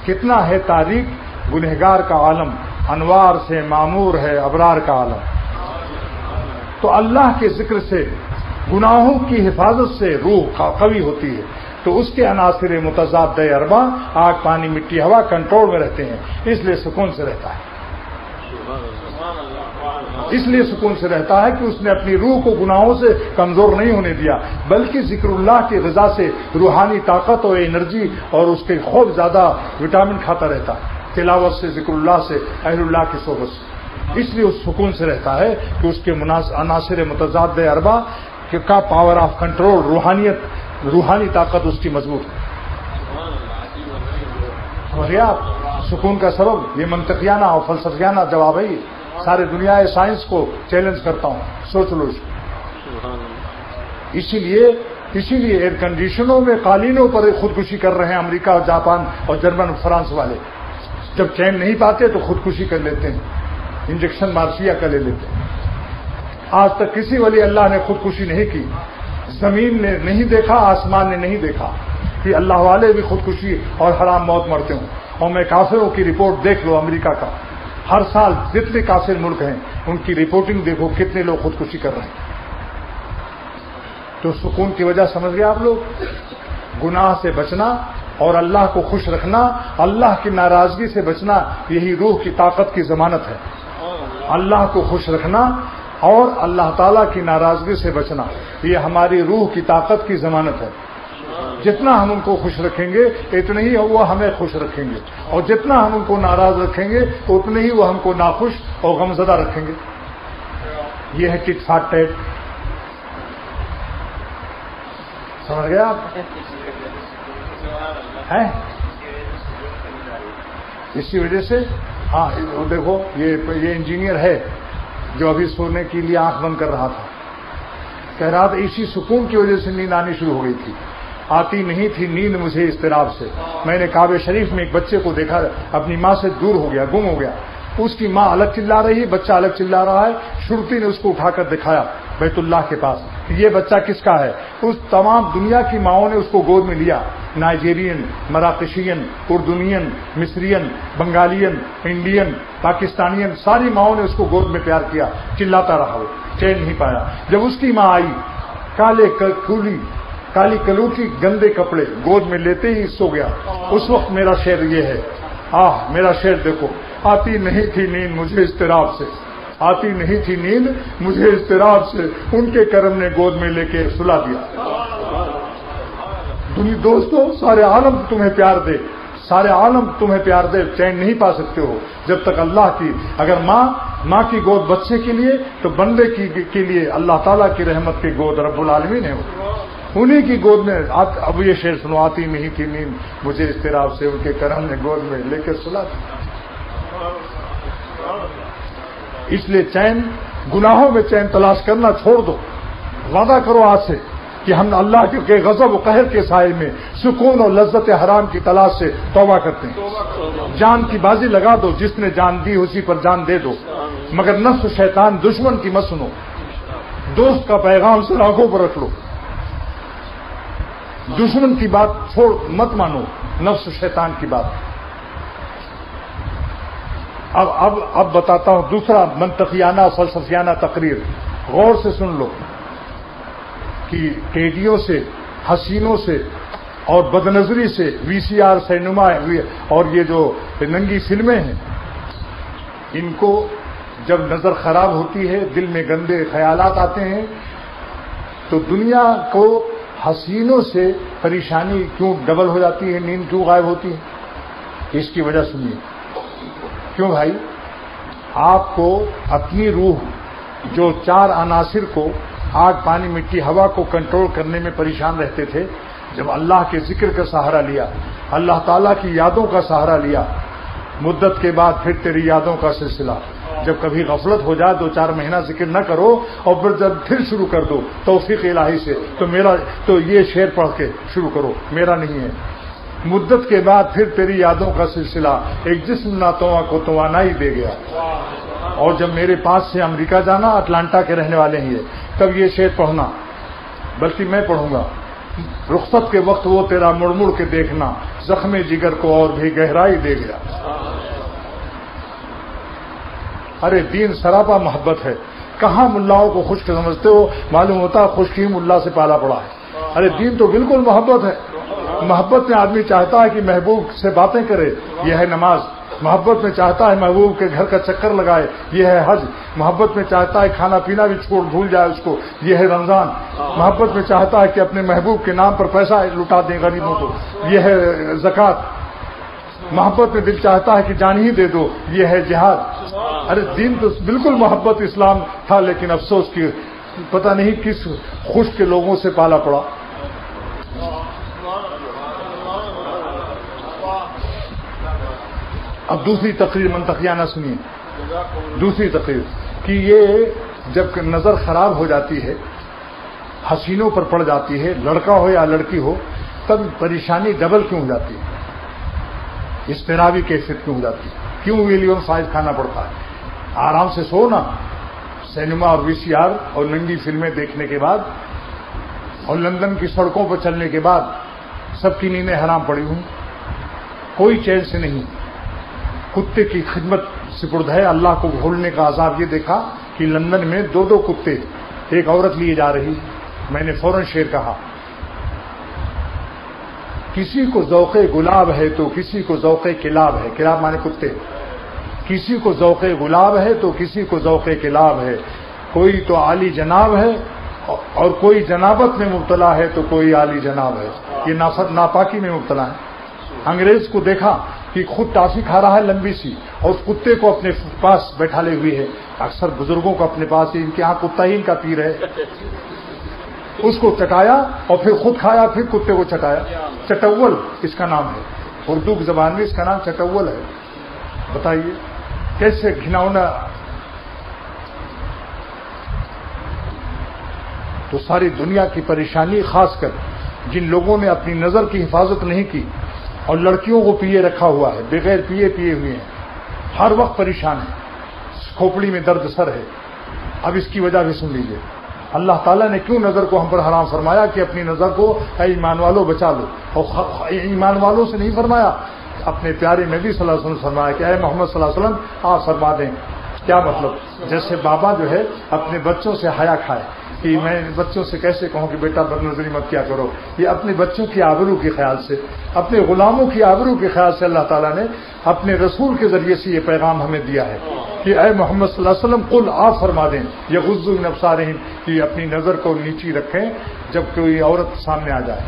کتنا ہے تاریخ گنہگار کا عالم، انوار سے معمور ہے ابرار کا عالم. تو اللہ کے ذکر سے گناہوں کی حفاظت سے روح قوی ہوتی ہے، تو اس کے عناصر متضاد اربع آگ پانی مٹی ہوا کنٹرول میں رہتے ہیں، اس لیے سکون سے رہتا ہے، اس لیے سکون سے رہتا ہے کہ اس نے اپنی روح کو گناہوں سے کمزور نہیں ہونے دیا، بلکہ ذکر اللہ کی غذا سے روحانی طاقت اور انرجی اور اس کے خوب زیادہ وٹامن کھاتا رہتا ہے، تلاوت سے، ذکر اللہ سے، اہل اللہ کی صحبت سے، اس لیے اس سکون سے رہتا ہے کہ اس کے عناصر متضاد اربع کا پاور آف کنٹرول، روحانی طاقت اس کی مضبوط ہے۔ سمجھے آپ؟ سکون کا سبب یہ منطقیانہ اور فلسفیانہ جواب ہے، سارے دنیا سائنس کو چیلنج کرتا ہوں، سوچ لو اس کو۔ اسی لیے ایئر کنڈیشنوں میں قالینوں پر خودکشی کر رہے ہیں امریکہ اور جاپان اور جرمن اور فرانس والے، جب چین نہیں پاتے تو خودکشی کر لیتے ہیں، انجیکشن مارفیا کا لے لیتے ہیں۔ آج تک کسی ولی اللہ نے خودکشی نہیں کی، زمین نے نہیں دیکھا، آسمان نے نہیں دیکھا کہ اللہ والے بھی خودکشی اور حرام موت مرتے ہوں۔ اور میں کافروں کی رپورٹ دیکھ لو امریکہ کا، ہر سال جتنے کافر ملک ہیں ان کی رپورٹنگ دیکھو، کتنے لوگ خودکشی کر رہے ہیں۔ تو سکون کی وجہ سمجھ گئے آپ لوگ؟ گناہ سے بچنا اور اللہ کو خوش رکھنا، اللہ کی ناراضگی سے بچنا، یہی روح کی طاقت کی ضمانت ہے۔ اللہ کو خوش رکھنا اور اللہ تعالیٰ کی ناراضگی سے بچنا، یہ ہماری روح کی طاقت کی ضمانت ہے۔ جتنا ہم ان کو خوش رکھیں گے اتنے ہی وہ ہمیں خوش رکھیں گے، اور جتنا ہم ان کو ناراض رکھیں گے اتنے ہی وہ ہم کو ناخوش اور غمزدہ رکھیں گے۔ یہ ہے ٹٹ فاٹ ٹیٹ، سمجھ گئے آپ؟ ہیں اسی وجہ سے ہاں دیکھو یہ انجینئر ہے جو ابھی سونے کے لیے آنکھ بند کر رہا تھا، کہہ رہا تھا اسی سکون کی وجہ سے نیند آنی شروع ہو گئی تھی، آتی نہیں تھی نیند مجھے اضطراب سے۔ میں نے کعبہ شریف میں ایک بچے کو دیکھا اپنی ماں سے دور ہو گیا، گم ہو گیا، اس کی ماں الگ چلا رہی ہے، بچہ الگ چلا رہا ہے، شرطی نے اس کو اٹھا کر دکھایا بیت اللہ کے پاس، یہ بچہ کس کا ہے؟ اس تمام دنیا کی ماؤں نے اس کو گود میں لیا، نائجیرین، مراکشین، اردنین، مصرین، بنگالین، انڈین، پاکستانین، ساری ماؤں نے اس کو گود میں پیار کیا، چلاتا رہا، وہ چین نہیں پایا۔ جب اس کی ماں آئی، کالی کلوٹی گندے کپڑے گود میں لیتے ہی سو گیا۔ اس وقت میرا شعر یہ ہے، میرا شعر دیکھو، آتی نہیں تھی نیند مجھے اضطراب سے، آتی نہیں تھی نیند مجھے اضطراب سے، ان کے کرم نے گود میں لے کے سلا دیا۔ دوستو سارے عالم تمہیں پیار دے، سارے عالم تمہیں پیار دے، چین نہیں پا سکتے ہو جب تک اللہ کی، اگر ماں کی گود بچے کے لیے تو بندے کے لیے اللہ تعالیٰ کی رحمت کی گود رب العالمین ہے، انہی کی گود میں۔ اب یہ شعر سنو، آتی نہیں تھی نیند مجھے اضطراب سے، ان کے کرم نے گود میں لے کے سلا دیا۔ اس لیے چین، گناہوں میں چین تلاش کرنا چھوڑ دو، وعدہ کرو آج سے کہ ہم اللہ کے غضب و قہر کے سائے میں سکون اور لذت حرام کی تلاش سے توبہ کرتے ہیں۔ جان کی بازی لگا دو، جس نے جان دی اسی پر جان دے دو، مگر نفس و شیطان دشمن کی مت سنو، دوست کا پیغام سے آنکھوں پر رکھ لو، دشمن کی بات چھوڑ مت مانو، نفس و شیطان کی بات۔ اب بتاتا ہوں دوسرا منطقیانہ فلسفیانہ تقریر، غور سے سن لو کہ ٹیڈیوں سے، حسینوں سے اور بدنظری سے، وی سی آر سینما اور یہ جو ننگی فلمیں ہیں، ان کو جب نظر خراب ہوتی ہے، دل میں گندے خیالات آتے ہیں، تو دنیا کو حسینوں سے پریشانی کیوں ڈبل ہو جاتی ہے، نیند کیوں غائب ہوتی ہے؟ اس کی وجہ سنیے۔ کیوں بھائی؟ آپ کو اپنی روح جو 4 عناصر کو، آگ پانی مٹی ہوا کو کنٹرول کرنے میں پریشان رہتے تھے، جب اللہ کے ذکر کا سہارا لیا، اللہ تعالیٰ کی یادوں کا سہارا لیا، مدت کے بعد پھر تیری یادوں کا سلسلہ، جب کبھی غفلت ہو جائے 2-4 مہینہ ذکر نہ کرو اور پھر شروع کر دو توفیق الہی سے، تو یہ شعر پڑھ کے شروع کرو، میرا نہیں ہے۔ مدت کے بعد پھر تیری یادوں کا سلسلہ، ایک جسم ناتواں کو توانائی دے گیا۔ اور جب میرے پاس سے امریکہ جانا، اٹلانٹا کے رہنے والے ہیں یہ، تب یہ شعر پڑھنا، بلکہ میں پڑھوں گا، رخصت کے وقت وہ تیرا مڑ مڑ کے دیکھنا، زخم جگر کو اور بھی گہرائی دے گیا۔ ارے دین سراپا محبت ہے، کہاں ملاؤں کو خشک سمجھتے ہو؟ معلوم ہوتا خشکی ملا سے پالا پڑا ہے. ارے دین تو بالکل محبت ہے. محبت میں آدمی چاہتا ہے کہ محبوب سے باتیں کرے، یہ ہے نماز. محبت میں چاہتا ہے محبوب کے گھر کا چکر لگائے، یہ ہے حج. محبت میں چاہتا ہے کھانا پینا بھی چھوڑ بھول جائے اس کو، یہ ہے رمضان. محبت میں چاہتا ہے کہ اپنے محبوب کے نام پر پیسہ لٹا دیں غریبوں کو، یہ ہے زکوٰۃ. محبت میں دل چاہتا ہے کہ جان ہی دے دو، یہ ہے جہاد. ارے دین تو بالکل محبت اسلام تھا، لیکن افسوس کہ پتہ نہیں کس خشک کے لوگوں سے پالا پڑا. اب دوسری تقریر منطقیانہ سنیے. دوسری تقریر کہ یہ جب نظر خراب ہو جاتی ہے، حسینوں پر پڑ جاتی ہے، لڑکا ہو یا لڑکی ہو، تب پریشانی ڈبل کیوں ہو جاتی ہے؟ اضطرابی کیفیت کیوں ہو جاتی ہے؟ کیوں ویلیوم سائز کھانا پڑتا ہے؟ آرام سے سو نا. سینما اور وی سی آر اور ننگی فلمیں دیکھنے کے بعد اور لندن کی سڑکوں پر چلنے کے بعد سب کی نیندیں حرام پڑی ہوں، کوئی چین سے نہیں. کتے کی خدمت سپرد ہے. اللہ کو بھولنے کا عذاب یہ دیکھا کہ لندن میں 2 کتے ایک عورت لیے جا رہی. میں نے فوراً شعر کہا، کسی کو ذوق گلاب ہے تو کسی کو ذوق کلاب ہے. کلاب مانے کتے. کسی کو ذوق گلاب ہے تو کسی کو ذوق کلاب ہے. کوئی تو عالی جناب ہے اور کوئی جنابت میں مبتلا ہے تو کوئی عالی جناب ہے. یہ ناپاکی میں مبتلا ہے. انگریز کو دیکھا کہ خود ٹافی کھا رہا ہے لمبی سی اور اس کتے کو اپنے پاس بیٹھا لے ہوئی ہے. اکثر بزرگوں کو اپنے پاس ان کے ہاں کتا ہی ان کا پیر ہے. اس کو چٹایا اور پھر خود کھایا، پھر کتے کو چٹایا. چٹول اس کا نام ہے. اردو کی زبان میں اس کا نام چٹول ہے. بتائیے کیسے گھناؤنا. تو ساری دنیا کی پریشانی، خاص کر جن لوگوں نے اپنی نظر کی حفاظت نہیں کی اور لڑکیوں کو پیے رکھا ہوا ہے، بغیر پیے ہوئے ہیں، ہر وقت پریشان ہے، کھوپڑی میں درد سر ہے. اب اس کی وجہ بھی سن لیجیے. اللہ تعالیٰ نے کیوں نظر کو ہم پر حرام فرمایا کہ اپنی نظر کو اے ایمان والوں بچا لو. اور ایمان والوں سے نہیں فرمایا، اپنے پیارے نبی صلی اللہ علیہ وسلم فرمایا کہ اے محمد صلی اللہ علیہ وسلم آپ فرما دیں. کیا مطلب؟ جیسے بابا جو ہے اپنے بچوں سے حیا کھائے کہ میں بچوں سے کیسے کہوں کہ بیٹا بد نظری مت کیا کرو. یہ اپنے بچوں کی آبرو کے خیال سے، اپنے غلاموں کی آبرو کے خیال سے اللہ تعالیٰ نے اپنے رسول کے ذریعے سے یہ پیغام ہمیں دیا ہے کہ اے محمد صلی اللہ علیہ وسلم قل آپ فرما دیں یغضوا من ابصارہم کہ اپنی نظر کو نیچی رکھیں جب کوئی عورت سامنے آ جائے.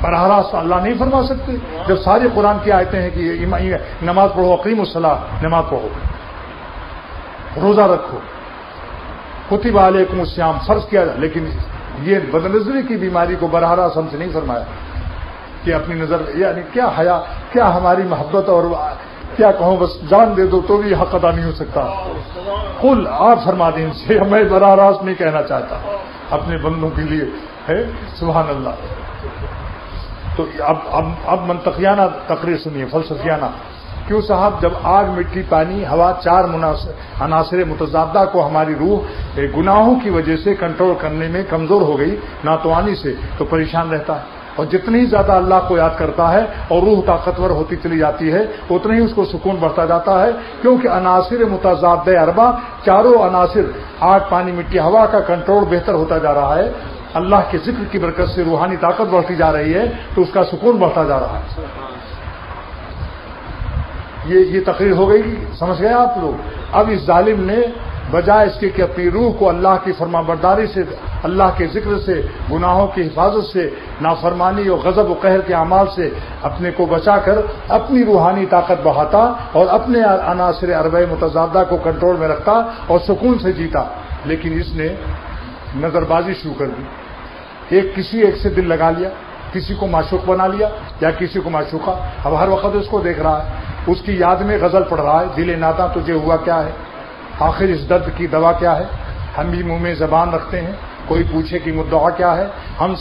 براہ راست اللہ نہیں فرما سکتے جب ساری قرآن کی آیتیں ہیں کہ نماز پڑھو، اقیموا الصلاۃ، نماز پڑھو، روزہ رکھو، کتب علیکم الصیام فرض کیا جائے. لیکن یہ بدنظری کی بیماری کو براہ راست ہم سے نہیں فرمایا کہ اپنی نظر، یعنی کیا حیا، کیا ہماری محبت، اور کیا کہوں بس جان دے دو تو بھی حق ادا نہیں ہو سکتا. قل آپ فرما دیں سے میں براہ راست نہیں کہنا چاہتا اپنے بندوں کے لیے ہے. سبحان اللہ. تو اب منطقیانہ تقریر سنیے، فلسفیانہ. کیوں صاحب؟ جب آگ، مٹی، پانی، ہوا، 4 عناصر متضادہ کو ہماری روح گناہوں کی وجہ سے کنٹرول کرنے میں کمزور ہو گئی، ناتوانی سے، تو پریشان رہتا ہے. اور جتنی زیادہ اللہ کو یاد کرتا ہے اور روح طاقتور ہوتی چلی جاتی ہے اتنا ہی اس کو سکون بڑھتا جاتا ہے. کیونکہ عناصر متضاد اربع، چاروں عناصر آگ، پانی، مٹی، ہوا کا کنٹرول بہتر ہوتا جا رہا ہے. اللہ کے ذکر کی برکت سے روحانی طاقت بڑھتی جا رہی ہے تو اس کا سکون بڑھتا جا رہا ہے. یہ تقریر ہو گئی، سمجھ گئے آپ لوگ؟ اب اس ظالم نے بجائے اس کے کہ اپنی روح کو اللہ کی فرما برداری سے، اللہ کے ذکر سے، گناہوں کی حفاظت سے، نافرمانی اور غضب و قہر کے اعمال سے اپنے کو بچا کر اپنی روحانی طاقت بڑھاتا اور اپنے عناصر اربع متضادہ کو کنٹرول میں رکھتا اور سکون سے جیتا. لیکن اس نے نظر بازی شروع کر دی. کسی ایک سے دل لگا لیا، کسی کو معشوق بنا لیا یا کسی کو معشوقہ. اب ہر وقت اس کو دیکھ رہا ہے، اس کی یاد میں غزل پڑھ رہا ہے، دل ناداں تجھے ہوا کیا ہے، آخر اس درد کی دوا کیا ہے. ہم بھی منہ میں زبان رکھتے ہیں، کوئی پوچھے کہ مدعا کیا ہے. ان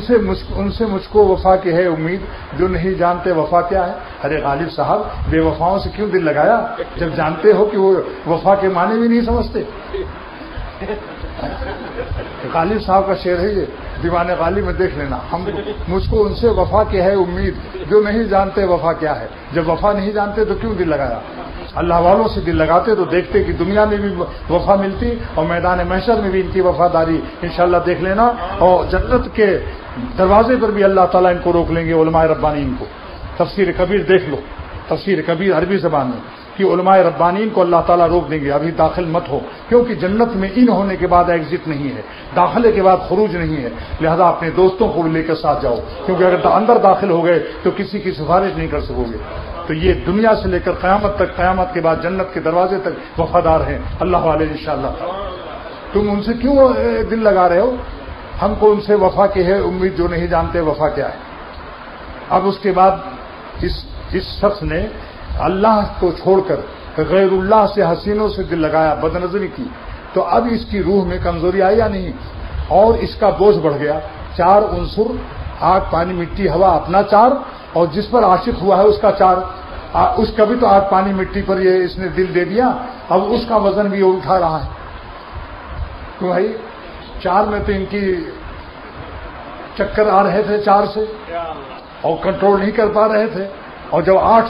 سے مجھ کو وفا کی ہے امید، جو نہیں جانتے وفا کیا ہے. ارے غالب صاحب، بے وفاؤں سے کیوں دل لگایا جب جانتے ہو کہ وہ وفا کے معنی بھی نہیں سمجھتے. غالب صاحب کا شعر ہے یہ، دیوان غالب میں دیکھ لینا. مجھ کو ان سے وفا کی ہے امید، جو نہیں جانتے وفا کیا ہے. جب وفا نہیں جانتے تو کیوں دل لگایا. اللہ والوں سے دل لگاتے تو دیکھتے کہ دنیا میں بھی وفا ملتی اور میدان محشر میں بھی ان کی وفاداری انشاءاللہ دیکھ لینا، اور جنت کے دروازے پر بھی اللہ تعالیٰ ان کو روک لیں گے، علماء ربانیین کو۔ تفسیر کبیر دیکھ لو، تفسیر کبیر عربی زبان میں، کہ علماء ربانیین کو اللہ تعالیٰ روک دیں گے، ابھی داخل مت ہو، کیونکہ جنت میں ان ہونے کے بعد ایگزٹ نہیں ہے، داخلے کے بعد خروج نہیں ہے، لہذا اپنے دوستوں کو لے کر ساتھ جاؤ، کیونکہ اگر اندر داخل ہو گئے تو کسی کی سفارش نہیں کر سکو گے۔ تو یہ دنیا سے لے کر قیامت تک، قیامت کے بعد جنت کے دروازے تک وفادار ہیں اللہ والے انشاءاللہ۔ تم ان سے کیوں دل لگا رہے ہو؟ ہم کو ان سے وفا کی ہے امید، جو نہیں جانتے وفا کیا ہے۔ اب اس کے بعد اس شخص نے اللہ کو چھوڑ کر غیر اللہ سے، حسینوں سے دل لگایا، بد نظری کی، تو اب اس کی روح میں کمزوری آئی یا نہیں، اور اس کا بوجھ بڑھ گیا۔ 4 عنصر، آگ پانی مٹی ہوا اپنا 4، اور جس پر عاشق ہوا ہے اس کا 4، اس کا بھی تو آگ پانی مٹی پر یہ اس نے دل دے دیا، اب اس کا وزن بھی اٹھا رہا ہے۔ تو بھائی 4 میں تو ان کی چکر آ رہے تھے 4 سے، اور کنٹرول نہیں کر پا رہے تھے، اور جب 8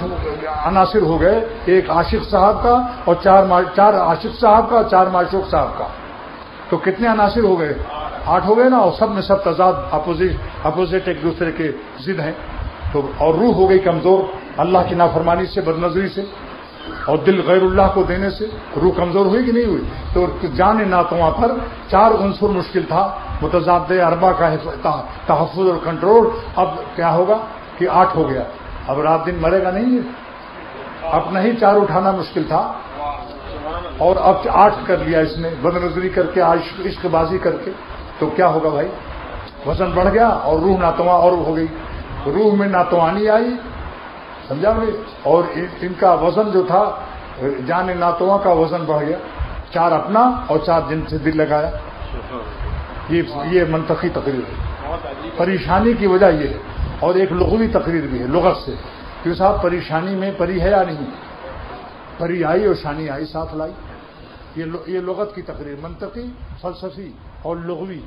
عناصر ہو گئے، ایک عاشق صاحب کا اور 4 عاشق صاحب کا، 4 معشوق صاحب کا، تو کتنے عناصر ہو گئے؟ 8 ہو گئے نا، اور سب میں سب تضاد، اپوزٹ ایک دوسرے کے ضد ہیں۔ تو اور روح ہو گئی کمزور اللہ کی نافرمانی سے، بد نظری سے، اور دل غیر اللہ کو دینے سے روح کمزور ہوئی کہ نہیں ہوئی؟ تو جان ناتواں پر 4 عنصر مشکل تھا، متضاد اربع کا تحفظ اور کنٹرول، اب کیا ہوگا کہ 8 ہو گیا، اب رات دن مرے گا نہیں ہے، اپنا ہی 4 اٹھانا مشکل تھا، اور اب 8 کر لیا اس نے، بد نظری کر کے، عشق بازی کر کے، تو کیا ہوگا بھائی؟ وزن بڑھ گیا اور روح ناتواں اور ہو گئی، روح میں ناتوانی آئی، سمجھا نہیں، اور ان کا وزن جو تھا، جان ناتواں کا وزن بڑھ گیا، 4 اپنا اور 4 جن سے دل لگایا۔ یہ منطقی تقریر ہے، پریشانی کی وجہ یہ ہے، اور ایک لغوی تقریر بھی ہے لغت سے، کہ صاحب پریشانی میں پری ہے یا نہیں، پری آئی اور شانی آئی ساتھ لائی، یہ لغت کی تقریر، منطقی، فلسفی اور لغوی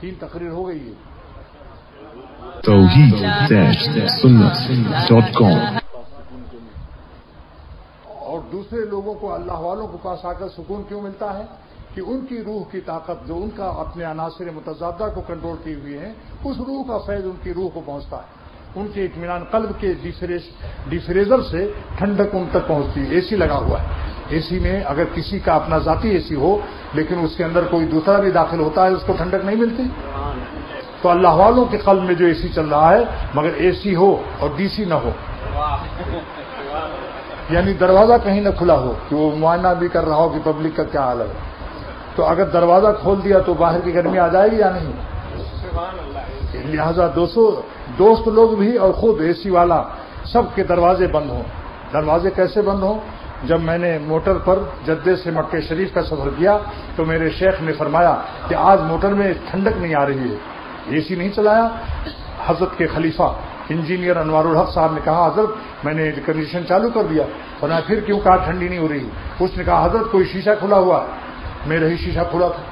3 تقریر ہو گئی ہے۔ توحید-سنت.com اور دوسرے لوگوں کو، اللہ والوں کے پاس آ کر سکون کیوں ملتا ہے؟ کہ ان کی روح کی طاقت، جو ان کا اپنے عناصر متضادہ کو کنٹرول کیے ہوئے ہیں، اس روح کا فیض ان کی روح کو پہنچتا ہے، ان کے اطمینان قلب کے ڈیفریزر سے ٹھنڈک ان تک پہنچتی ہے۔ اے سی لگا ہوا ہے، اے سی میں اگر کسی کا اپنا ذاتی اے سی ہو، لیکن اس کے اندر کوئی دوسرا بھی داخل ہوتا ہے، اس کو ٹھنڈک نہیں ملتی۔ تو اللہ والوں کے قلب میں جو اے سی چل رہا ہے، مگر اے سی ہو اور ڈی سی نہ ہو، یعنی دروازہ کہیں نہ کھلا ہو کہ وہ معائنہ بھی کر رہا ہو کہ پبلک کا کیا حال ہے، تو اگر دروازہ کھول دیا تو باہر کی گرمی آ جائے گی یا نہیں؟ لہذا دوست لوگ بھی اور خود اے سی والا سب کے دروازے بند ہوں۔ دروازے کیسے بند ہوں؟ جب میں نے موٹر پر جدے سے مکہ شریف کا سفر کیا تو میرے شیخ نے فرمایا کہ آج موٹر میں ٹھنڈک نہیں آ رہی ہے، اے سی نہیں چلایا۔ حضرت کے خلیفہ انجینئر انوار الحق صاحب نے کہا حضرت میں نے ایئر کنڈیشن چالو کر دیا، ورنہ پھر کیوں کہا ٹھنڈی نہیں ہو رہی؟ اس نے کہا حضرت کوئی شیشہ کھلا ہوا ہے، میرا ہی شیشہ کھلا تھا،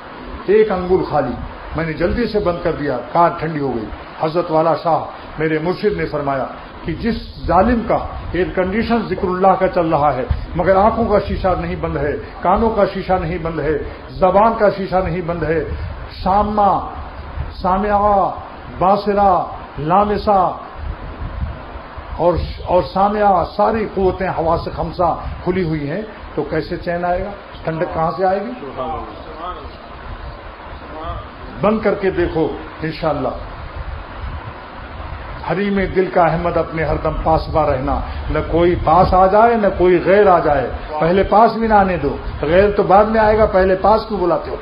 1 انگل خالی، میں نے جلدی سے بند کر دیا، کار ٹھنڈی ہو گئی۔ حضرت والا شاہ میرے مرشد نے فرمایا کہ جس ظالم کا ایئر کنڈیشن ذکر اللہ کا چل رہا ہے مگر آنکھوں کا شیشہ نہیں بند ہے، کانوں کا شیشہ نہیں بند ہے، زبان کا شیشہ نہیں بند ہے، سامعہ، باصرہ، لامسہ اور سامعہ، ساری قوتیں حواس خمسہ کھلی ہوئی ہیں، تو کیسے چین آئے گا؟ ٹھنڈک کہاں سے آئے گی؟ بند کر کے دیکھو انشاءاللہ۔ حریم دل کا احمد اپنے ہر دم پاسبا رہنا، نہ کوئی پاس آ جائے نہ کوئی غیر آ جائے، پہلے پاس بھی نہ آنے دو، غیر تو بعد میں آئے گا، پہلے پاس کو بلاتے ہو،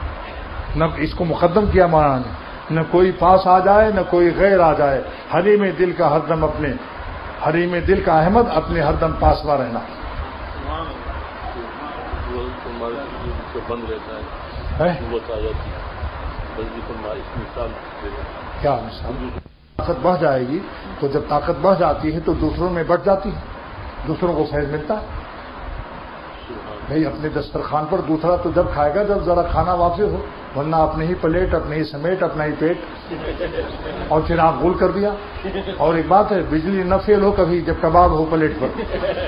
نہ اس کو مقدم کیا مولانا نے، نہ کوئی پاس آ جائے نہ کوئی غیر آ جائے، حریم دل کا ہر دم حریم دل کا احمد اپنے ہر دم پاسبا رہنا۔ بند رہتا ہے کیا مثال؟ طاقت بڑھ جائے گی تو جب طاقت بڑھ جاتی ہے تو دوسروں میں بڑھ جاتی ہے، دوسروں کو فیض ملتا ہے۔ بھائی اپنے دسترخوان پر دوسرا تو جب کھائے گا جب ذرا کھانا واپس ہو، ورنہ اپنے ہی پلیٹ، اپنے ہی سمیٹ، اپنا ہی پیٹ، اور پھر آنکھ گول کر دیا. اور ایک بات ہے، بجلی نہ فیل ہو کبھی جب کباب ہو پلیٹ پر،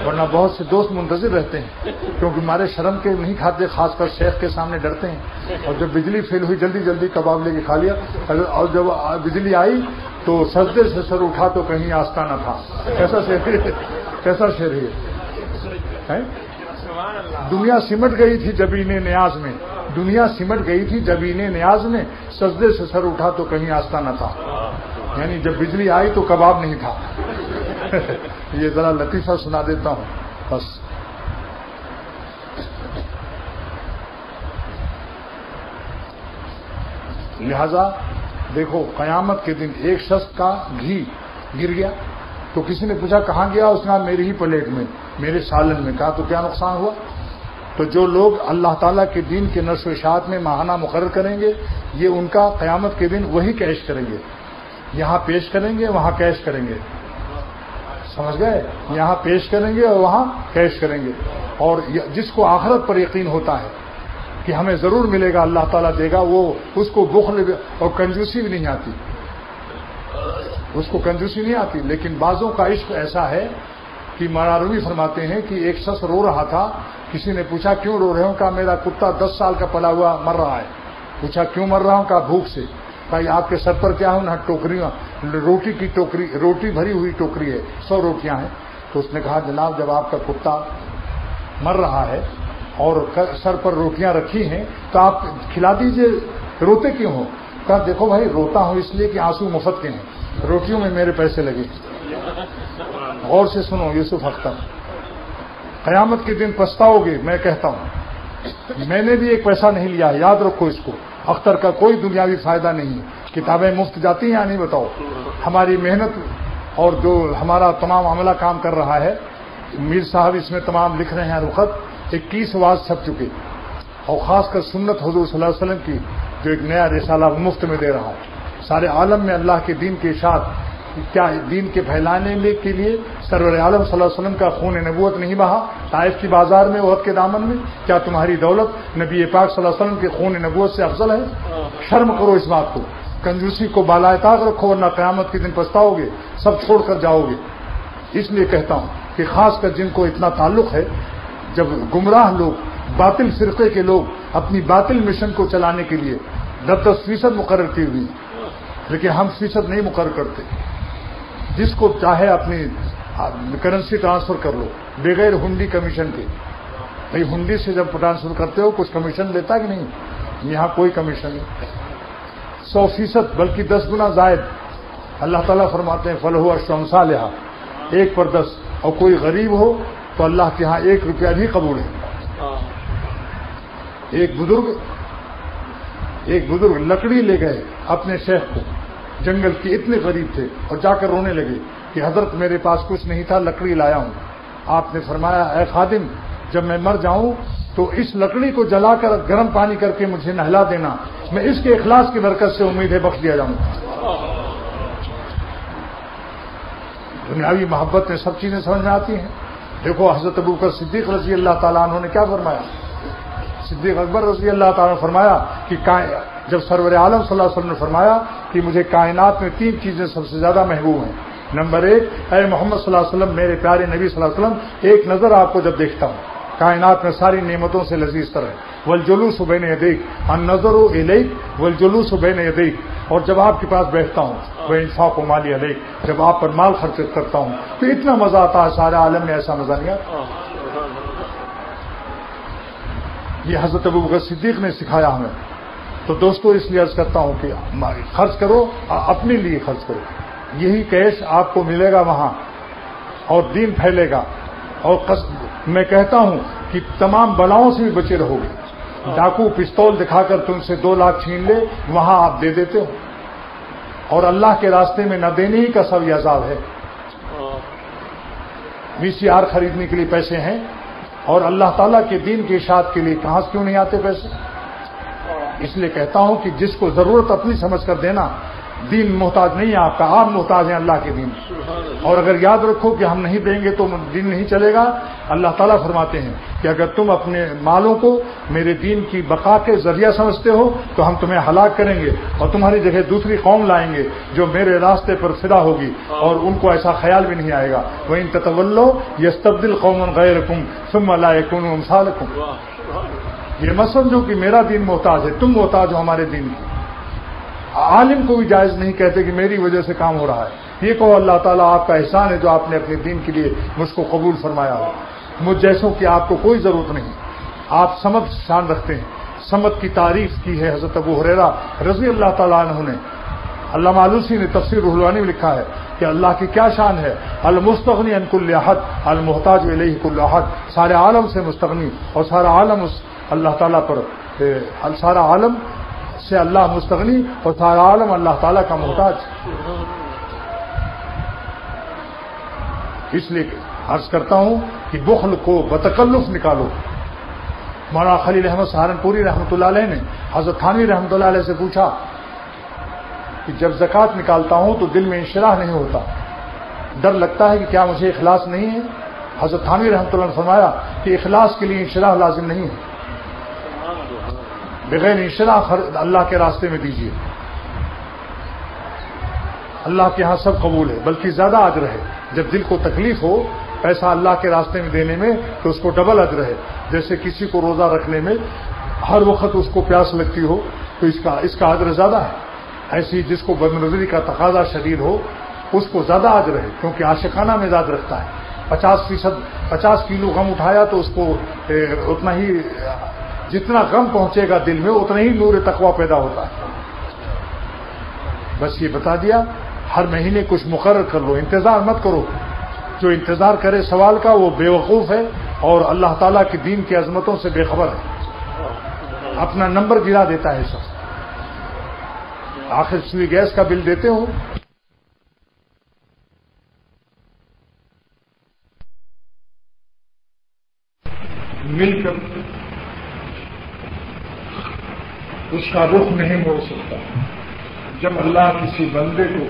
ورنہ بہت سے دوست منتظر رہتے ہیں کیونکہ ہمارے شرم کے نہیں کھاتے، خاص کر شیخ کے سامنے ڈرتے ہیں. اور جب بجلی فیل ہوئی جلدی جلدی کباب لے کے کھا لیا، اور جب بجلی آئی تو سجدے سے سر اٹھا تو کہیں آستانہ تھا. کیسا شعر ہے. دنیا سمٹ گئی تھی جبین نیاز میں، دنیا سمٹ گئی تھی جبین نیاز میں، سجدے سے سر اٹھا تو کہیں آستانہ تھا. یعنی جب بجلی آئی تو کباب نہیں تھا. یہ ذرا لطیفہ سنا دیتا ہوں بس. لہذا دیکھو، قیامت کے دن ایک شخص کا گھی گر گیا تو کسی نے پوچھا کہاں گیا؟ اس نے کہا میری ہی پلیٹ میں، میرے سالن میں. کہا تو کیا نقصان ہوا؟ تو جو لوگ اللہ تعالیٰ کے دین کے نشر و اشاعت میں ماہانہ مقرر کریں گے، یہ ان کا قیامت کے دن وہی کیش کریں گے. یہاں پیش کریں گے، وہاں کیش کریں گے. سمجھ گئے؟ یہاں پیش کریں گے اور وہاں کیش کریں گے. اور جس کو آخرت پر یقین ہوتا ہے کہ ہمیں ضرور ملے گا، اللہ تعالیٰ دے گا، وہ اس کو بخل اور کنجوسی بھی نہیں آتی، اس کو کنجوسی نہیں آتی. لیکن بعضوں کا عشق ایسا ہے کہ مراروی فرماتے ہیں کہ ایک شخص رو رہا تھا. کسی نے پوچھا کیوں رو رہے ہوں؟ کہا میرا کتا 10 سال کا پلا ہوا مر رہا ہے. پوچھا کیوں مر رہا ہوں؟ کہا بھوک سے. کہا آپ کے سر پر کیا ہوں؟ نہ ٹوکریاں، روٹی کی ٹوکری، روٹی بھری ہوئی ٹوکری ہے، 100 روٹیاں ہیں. تو اس نے کہا جناب جب آپ کا کتا مر رہا ہے اور سر پر روٹیاں رکھی ہیں تو آپ کھلا دیجئے، روتے کیوں ہو؟ کہا دیکھو بھائی، روتا ہوں اس لیے کہ آنسو مفت کے ہیں، روٹیوں میں میرے پیسے لگے. غور سے سنو یوسف اختر، قیامت کے دن پچھتاؤ گے. میں کہتا ہوں میں نے بھی ایک پیسہ نہیں لیا ہے، یاد رکھو اس کو. اختر کا کوئی دنیاوی فائدہ نہیں ہے. کتابیں مفت جاتی ہیں یا نہیں بتاؤ؟ ہماری محنت اور جو ہمارا تمام عملہ کام کر رہا ہے، میر صاحب اس میں تمام لکھ رہے ہیں رخت، 21 واعظ چھپ چکے، اور خاص کر سنت حضور صلی اللہ علیہ وسلم کی جو ایک نیا رسالہ مفت میں دے رہا ہوں. سارے عالم میں اللہ کے دین کے اشاعت، کیا دین کے پھیلانے کے لیے سرور عالم صلی اللہ علیہ وسلم کا خون نبوت نہیں بہا طائف کی بازار میں، احد کے دامن میں؟ کیا تمہاری دولت نبی پاک صلی اللہ علیہ وسلم کے خون نبوت سے افضل ہے؟ شرم کرو اس بات کو. کنجوسی کو بالائے طاق رکھو ورنہ قیامت کے دن پچھتاؤ گے، سب چھوڑ کر جاؤ گے. اس لیے کہتا ہوں کہ خاص کر جن کو اتنا تعلق ہے، جب گمراہ لوگ، باطل فرقے کے لوگ اپنی باطل مشن کو چلانے کے لیے 10% مقرر کی ہوئی، لیکن ہم فیصد نہیں مقرر کرتے. جس کو چاہے اپنی کرنسی ٹرانسفر کر لو بغیر ہنڈی کمیشن کے. بھائی ہنڈی سے جب ٹرانسفر کرتے ہو کچھ کمیشن لیتا کہ نہیں؟ یہاں کوئی کمیشن نہیں. 100% بلکہ 10 گنا زائد. اللہ تعالیٰ فرماتے ہیں فلہو عشر امثالہا، 1 پر 10. اور کوئی غریب ہو تو اللہ کے ہاں 1 روپیہ بھی قبول ہے. ایک بزرگ لکڑی لے گئے اپنے شیخ کو، جنگل کے اتنے غریب تھے، اور جا کر رونے لگے کہ حضرت میرے پاس کچھ نہیں تھا، لکڑی لایا ہوں. آپ نے فرمایا اے خادم، جب میں مر جاؤں تو اس لکڑی کو جلا کر گرم پانی کر کے مجھے نہلا دینا، میں اس کے اخلاص کی برکت سے امید ہے بخش دیا جاؤں. دنیاوی محبت میں سب چیزیں سمجھ میں آتی ہیں. دیکھو حضرت ابوبکر صدیق رضی اللہ تعالیٰ عنہ نے کیا فرمایا. صدیق اکبر رضی اللہ تعالیٰ نے فرمایا کہ جب سرور عالم صلی اللہ علیہ وسلم نے فرمایا کہ مجھے کائنات میں 3 چیزیں سب سے زیادہ محبوب ہیں. نمبر 1، اے محمد صلی اللہ علیہ وسلم، میرے پیارے نبی صلی اللہ علیہ وسلم، ایک نظر آپ کو جب دیکھتا ہوں کائنات میں ساری نعمتوں سے لذیذ تر ہے. والجلوس بین یدیک، النظر الیک والجلوس بین یدیک. اور جب آپ کے پاس بیٹھتا ہوں وہ انفاق مالی علیک، جب آپ پر مال خرچ کرتا ہوں تو اتنا مزہ آتا ہے، سارے عالم میں ایسا مزہ نہیں آتا. یہ حضرت ابوبکر صدیق نے سکھایا ہمیں. تو دوستو اس لیے عرض کرتا ہوں کہ خرچ کرو، اپنے لیے خرچ کرو. یہی کیش آپ کو ملے گا وہاں، اور دین پھیلے گا. اور میں کہتا ہوں کہ تمام بلاؤں سے بھی بچے رہو گے. ڈاکو پستول دکھا کر تم سے 2 لاکھ چھین لے، وہاں آپ دے دیتے ہو، اور اللہ کے راستے میں نہ دینے ہی کا سب عذاب ہے. VCR خریدنے کے لیے پیسے ہیں، اور اللہ تعالیٰ کے دین کی اشاعت کے لیے کہاں سے کیوں نہیں آتے پیسے؟ اس لیے کہتا ہوں کہ جس کو ضرورت اپنی سمجھ کر دینا، دین محتاج نہیں ہے آپ کا، آپ محتاج ہیں اللہ کے دین. اور اگر یاد رکھو کہ ہم نہیں دیں گے تو دین نہیں چلے گا. اللہ تعالیٰ فرماتے ہیں کہ اگر تم اپنے مالوں کو میرے دین کی بقا کے ذریعہ سمجھتے ہو تو ہم تمہیں ہلاک کریں گے اور تمہاری جگہ دوسری قوم لائیں گے جو میرے راستے پر فدا ہوگی اور ان کو ایسا خیال بھی نہیں آئے گا. وَإِن تَتَوَلَّوْا يَسْتَبْدِلْ قَوْمًا غَيْرَكُمْ ثُمَّ لَا يَكُونُوا أَمْثَالَكُمْ. یہ مت سمجھو کہ میرا دین محتاج ہے، تم محتاج ہو ہمارے دین کی. عالم کو بھی جائز نہیں کہتے کہ میری وجہ سے کام ہو رہا ہے. یہ کہو اللہ تعالیٰ آپ کا احسان ہے جو آپ نے اپنے دین کے لیے مجھ کو قبول فرمایا ہو. مجھ جیسوں کی آپ کو کوئی ضرورت نہیں. آپ سمت شان رکھتے ہیں. سمت کی تعریف کی ہے حضرت ابو ہریرہ رضی اللہ تعالیٰ عنہ نے. علامہ آلوسی نے تفسیر روح المعانی میں لکھا ہے کہ اللہ کی کیا شان ہے. المستغنی عن کل احد المحتاج الیہ کل احد. سارے عالم سے مستغنی اور سارا عالم اس اللہ تعالیٰ پر، سارا عالم سے اللہ مستغنی اور سارا عالم اللہ تعالیٰ کا محتاج. اس لیے عرض کرتا ہوں کہ بخل کو بتکلف نکالو. مولانا خلیل احمد سہارنپوری رحمۃ اللہ علیہ نے حضرت تھانوی رحمۃ اللہ علیہ سے پوچھا کہ جب زکوٰۃ نکالتا ہوں تو دل میں انشراح نہیں ہوتا، ڈر لگتا ہے کہ کیا مجھے اخلاص نہیں ہے. حضرت تھانوی رحمۃ اللہ نے فرمایا کہ اخلاص کے لیے انشراح لازم نہیں ہے. بغیر انشراح اللہ کے راستے میں دیجیے. اللہ کے ہاں سب قبول ہے، بلکہ زیادہ اجر ہے. جب دل کو تکلیف ہو پیسہ اللہ کے راستے میں دینے میں تو اس کو ڈبل اجر ہے. جیسے کسی کو روزہ رکھنے میں ہر وقت اس کو پیاس لگتی ہو تو اس کا اجر زیادہ ہے. ایسی جس کو بدنظری کا تقاضا شدید ہو اس کو زیادہ اجر ہے، کیونکہ عاشقانہ مزاج رکھتا ہے. 50 کلو غم اٹھایا تو اس کو اتنا ہی، جتنا غم پہنچے گا دل میں اتنا ہی نور تقویٰ پیدا ہوتا ہے. بس یہ بتا دیا. ہر مہینے کچھ مقرر کر لو، انتظار مت کرو. جو انتظار کرے سوال کا وہ بے وقوف ہے اور اللہ تعالیٰ کے دین کی عظمتوں سے بے خبر ہے. اپنا نمبر گرا دیتا ہے سب. آخر سوئی گیس کا بل دیتے ہو، مل کر اس کا رخ نہیں موڑ سکتا. جب اللہ کسی بندے کو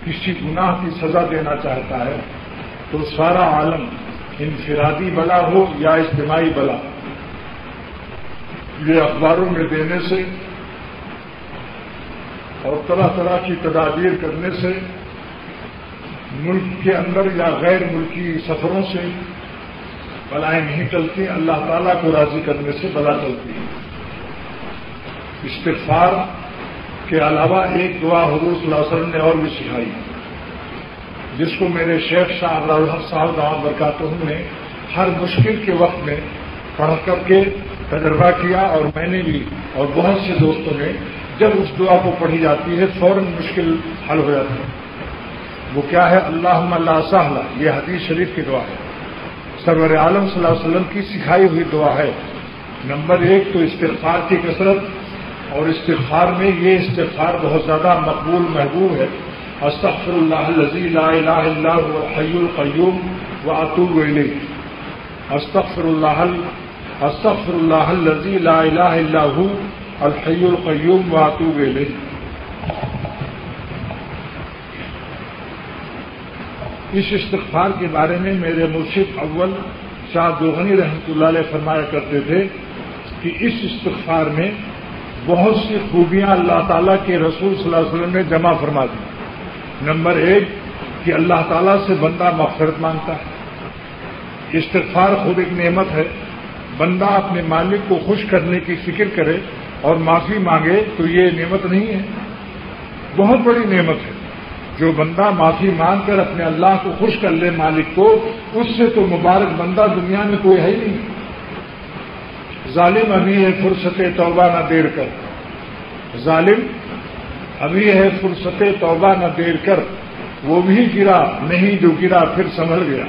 کسی گناہ کی سزا دینا چاہتا ہے تو سارا عالم انفرادی بلا ہو یا اجتماعی بلا، یہ اخباروں میں دینے سے اور طرح طرح کی تدابیر کرنے سے، ملک کے اندر یا غیر ملکی سفروں سے بلائیں نہیں چلتی. اللہ تعالیٰ کو راضی کرنے سے بلا چلتی ہے. استغفار کے علاوہ ایک دعا حضور صلی اللہ علیہ وسلم نے اور بھی سکھائی، جس کو میرے شیخ شاہ الحق صاحب دعا برکاتہ نے ہر مشکل کے وقت میں پڑھ کر کے تجربہ کیا، اور میں نے بھی اور بہت سے دوستوں نے. جب اس دعا کو پڑھی جاتی ہے فوراً مشکل حل ہو جاتی ہے. وہ کیا ہے؟ اللہم لا سہل. یہ حدیث شریف کی دعا ہے، سرور عالم صلی اللہ علیہ وسلم کی سکھائی ہوئی دعا ہے. نمبر 1 تو استغفار کی کثرت، اور استغفار میں یہ استغفار بہت زیادہ مقبول محبوب ہے. استغفر اللہ الذی لا الہ الا هو الحی القیوم واتوب الیہ. استغفر اللہ الذی لا الہ الا هو الحی القیوم واتوب الیہ. اس استغفار کے بارے میں میرے مرشد اول شاہ دوغنی رحمۃ اللہ علیہ فرمایا کرتے تھے کہ اس استغفار میں بہت سی خوبیاں اللہ تعالیٰ کے رسول صلی اللہ علیہ وسلم نے جمع فرما دی. نمبر 1 کہ اللہ تعالیٰ سے بندہ مغفرت مانگتا ہے. استغفار خود ایک نعمت ہے. بندہ اپنے مالک کو خوش کرنے کی فکر کرے اور معافی مانگے تو یہ نعمت نہیں ہے، بہت بڑی نعمت ہے. جو بندہ معافی مانگ کر اپنے اللہ کو خوش کر لے مالک کو، اس سے تو مبارک بندہ دنیا میں کوئی ہے ہی نہیں. ظالم ابھی ہے فرصت توبہ نہ دیر کر. ظالم ابھی ہے فرصت توبہ نہ دیر کر. وہ بھی گرا نہیں جو گرا پھر سنبھل گیا.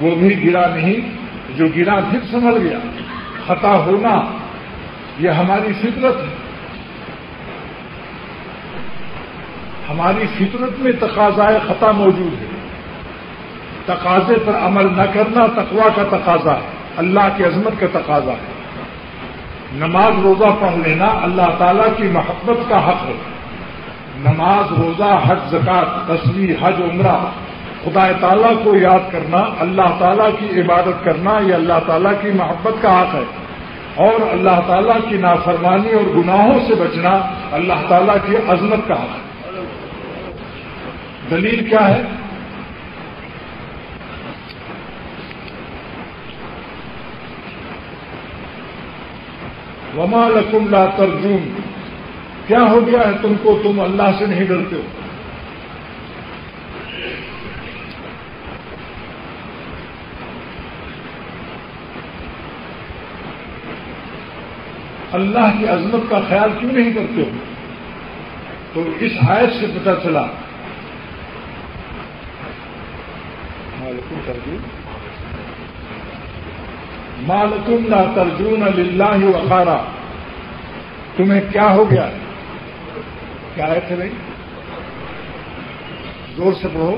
وہ بھی گرا نہیں جو گرا پھر سنبھل گیا. خطا ہونا یہ ہماری فطرت ہے. ہماری فطرت میں تقاضائے خطا موجود ہے. تقاضے پر عمل نہ کرنا تقویٰ کا تقاضا ہے، اللہ کی عظمت کا تقاضا ہے. نماز روزہ پڑھ لینا اللہ تعالیٰ کی محبت کا حق ہے. نماز، روزہ، حج، زکات، تسبیح، حج، عمرہ، خدا تعالیٰ کو یاد کرنا، اللہ تعالیٰ کی عبادت کرنا، یہ اللہ تعالیٰ کی محبت کا حق ہے، اور اللہ تعالیٰ کی نافرمانی اور گناہوں سے بچنا اللہ تعالیٰ کی عظمت کا حق ہے۔ دلیل کیا ہے؟ وما لکم لا ترجون، کیا ہو گیا ہے تم کو، تم اللہ سے نہیں ڈرتے ہو؟ اللہ کی عظمت کا خیال کیوں نہیں کرتے ہو؟ تو اس آیت سے پتہ چلا ما لکم لا ترجون للہ وقارا، تمہیں کیا ہو گیا؟ کیا آیت ہے بھائی؟ زور سے پڑھو۔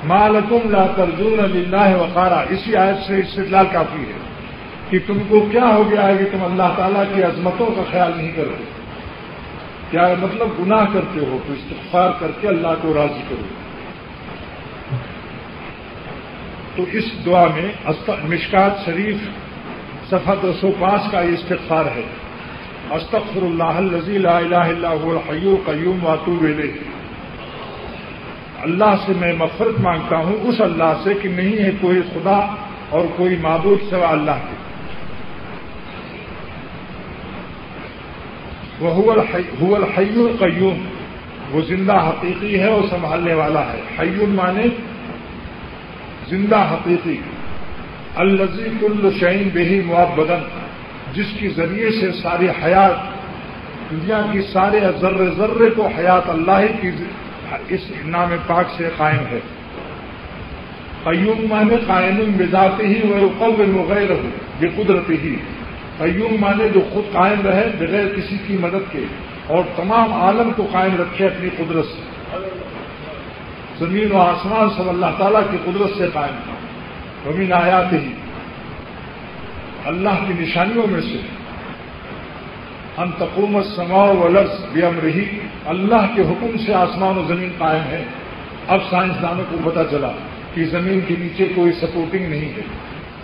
ما لکم لا ترجون للہ وقارا، اسی آیت سے استدلال کافی ہے کہ تم کو کیا ہو گیا ہے کہ تم اللہ تعالیٰ کی عظمتوں کا خیال نہیں کرتے۔ کیا مطلب؟ گناہ کرتے ہو تو استغفار کر کے اللہ کو راضی کرو۔ تو اس دعا میں مشکات شریف صفحہ 205 کا یہ استغفار ہے، استغفر اللہ الذی لا الہ الا هو الحی القیوم واتوب الیہ، اللہ سے میں مغفرت مانگتا ہوں، اس اللہ سے کہ نہیں ہے کوئی خدا اور کوئی معبود سوا اللہ کے، هو الحی القیوم، وہ زندہ حقیقی ہے اور سنبھالنے والا ہے۔ حی مانے زندہ حقیقی، الذی کل شیء بہ معبدن، جس کے ذریعے سے ساری حیات، دنیا کی سارے ذرے ذرے کو حیات اللہ کی اس نام پاک سے قائم ہے۔ قیوم مانے قائم بذاتہ ویقوم غیرہ بقدرتہ، قیوم مانے جو خود قائم رہے بغیر کسی کی مدد کے اور تمام عالم کو قائم رکھے اپنی قدرت سے، زمین و آسمان سب اللہ تعالیٰ کی قدرت سے قائم تھا۔ ومن آیاتہ، اللہ کی نشانیوں میں سے، ان تقوم السماء والارض بامرہ، اللہ کے حکم سے آسمان و زمین قائم ہے۔ اب سائنسدانوں کو پتہ چلا کہ زمین کے نیچے کوئی سپورٹنگ نہیں ہے،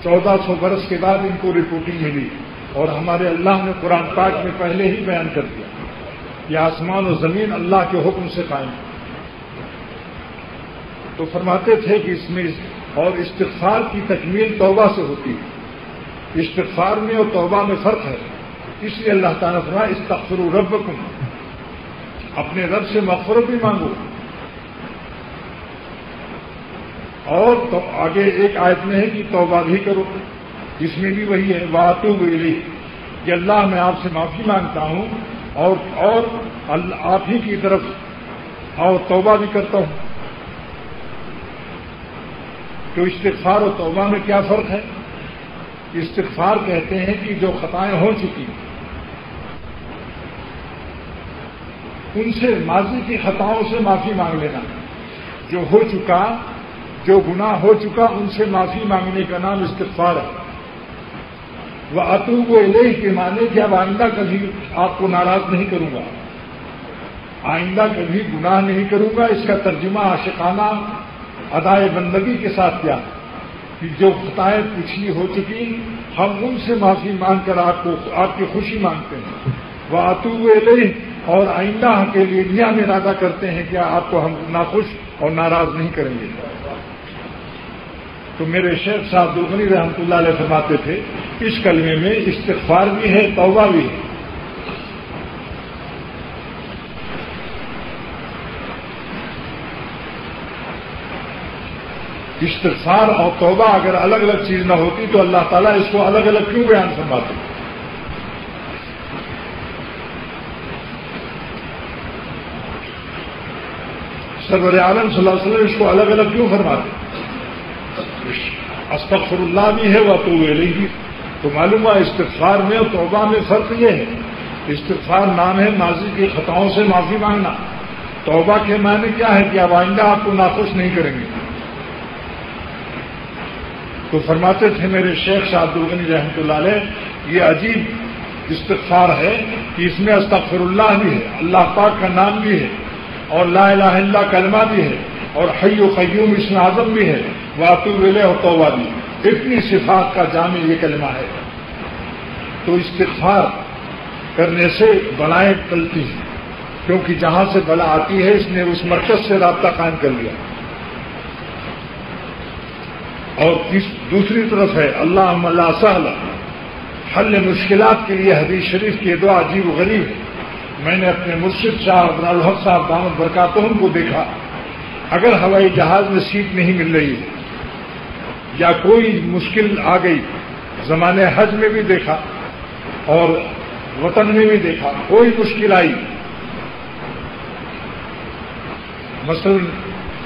1400 برس کے بعد ان کو رپورٹنگ ملی، اور ہمارے اللہ نے قرآن پاک میں پہلے ہی بیان کر دیا کہ آسمان و زمین اللہ کے حکم سے قائم ہے۔ تو فرماتے تھے کہ اس میں اور استغفار کی تکمیل توبہ سے ہوتی ہے، استغفار میں اور توبہ میں فرق ہے، اس لیے اللہ تعالیٰ نے فرمایا استغفروا ربکم، اپنے رب سے مغفرت بھی مانگو۔ اور تو آگے ایک آیت میں ہے کہ توبہ بھی کرو، اس میں بھی وہی ہے واتوب الیہ، کہ اللہ میں آپ سے معافی مانگتا ہوں اور آپ ہی کی طرف اور توبہ بھی کرتا ہوں۔ تو استغفار و توبہ میں کیا فرق ہے؟ استغفار کہتے ہیں کہ جو خطائیں ہو چکی ان سے، ماضی کی خطاؤں سے معافی مانگ لینا، جو ہو چکا، جو گناہ ہو چکا ان سے معافی مانگنے کا نام استغفار ہے۔ وَأَتُوبُ إِلَيْهِ کے معنی کہ اب آئندہ کبھی آپ کو ناراض نہیں کروں گا، آئندہ کبھی گناہ نہیں کروں گا۔ اس کا ترجمہ عاشقانہ ادائے بندگی کے ساتھ کیا کہ جو خطائیں پچھلی ہو چکی ہم ان سے معافی مانگ کر آپ کی خوشی مانگتے ہیں۔ وَأَتُوبُ إِلَيْهِ، اور آئندہ کے لیے نیا میں ارادہ کرتے ہیں کہ آپ کو ہم ناخوش اور ناراض نہیں کریں گے۔ تو میرے شیخ صاحب دوغنی رحمۃ اللہ علیہ فرماتے تھے اس کلمے میں استغفار بھی ہے، توبہ بھی ہے۔ استغفار اور توبہ اگر الگ الگ چیز نہ ہوتی تو اللہ تعالیٰ اس کو الگ الگ کیوں بیان فرماتے؟ سرور عالم صلی اللہ علیہ وسلم اس کو الگ الگ کیوں فرماتے؟ استغفر اللہ بھی ہے واتوب الیہ، تو معلوم ہے استغفار میں اور توبہ میں فرق یہ ہے، استغفار نام ہے ماضی کی خطاؤں سے معافی مانگنا، توبہ کے معنی کیا ہے کہ اب آئندہ آپ کو ناخوش نہیں کریں گے۔ تو فرماتے تھے میرے شیخ صاحب دوغنی رحمۃ اللہ علیہ، یہ عجیب استغفار ہے کہ اس میں استغفر اللہ بھی ہے، اللہ پاک کا نام بھی ہے، اور لا الہ الا اللہ کلمہ بھی ہے، اور حی و قیوم اسم اعظم بھی ہے، واتوب الیہ اور توبہ بھی، اتنی صفات کا جامع یہ کلمہ ہے۔ تو استغفار کرنے سے بلائیں ٹلتی ہیں، کیونکہ جہاں سے بلا آتی ہے اس نے اس مرکز سے رابطہ قائم کر لیا۔ اور دوسری طرف ہے اللہم لا سہل، حل مشکلات کے لیے حدیث شریف کی دعا عجیب و غریب ہے۔ میں نے اپنے مرشد شاہ عبد الحق صاحب دامت برکاتہم کو دیکھا، اگر ہوائی جہاز میں سیٹ نہیں مل رہی ہے یا کوئی مشکل آ گئی، زمانے حج میں بھی دیکھا اور وطن میں بھی دیکھا، کوئی مشکل آئی، مثلا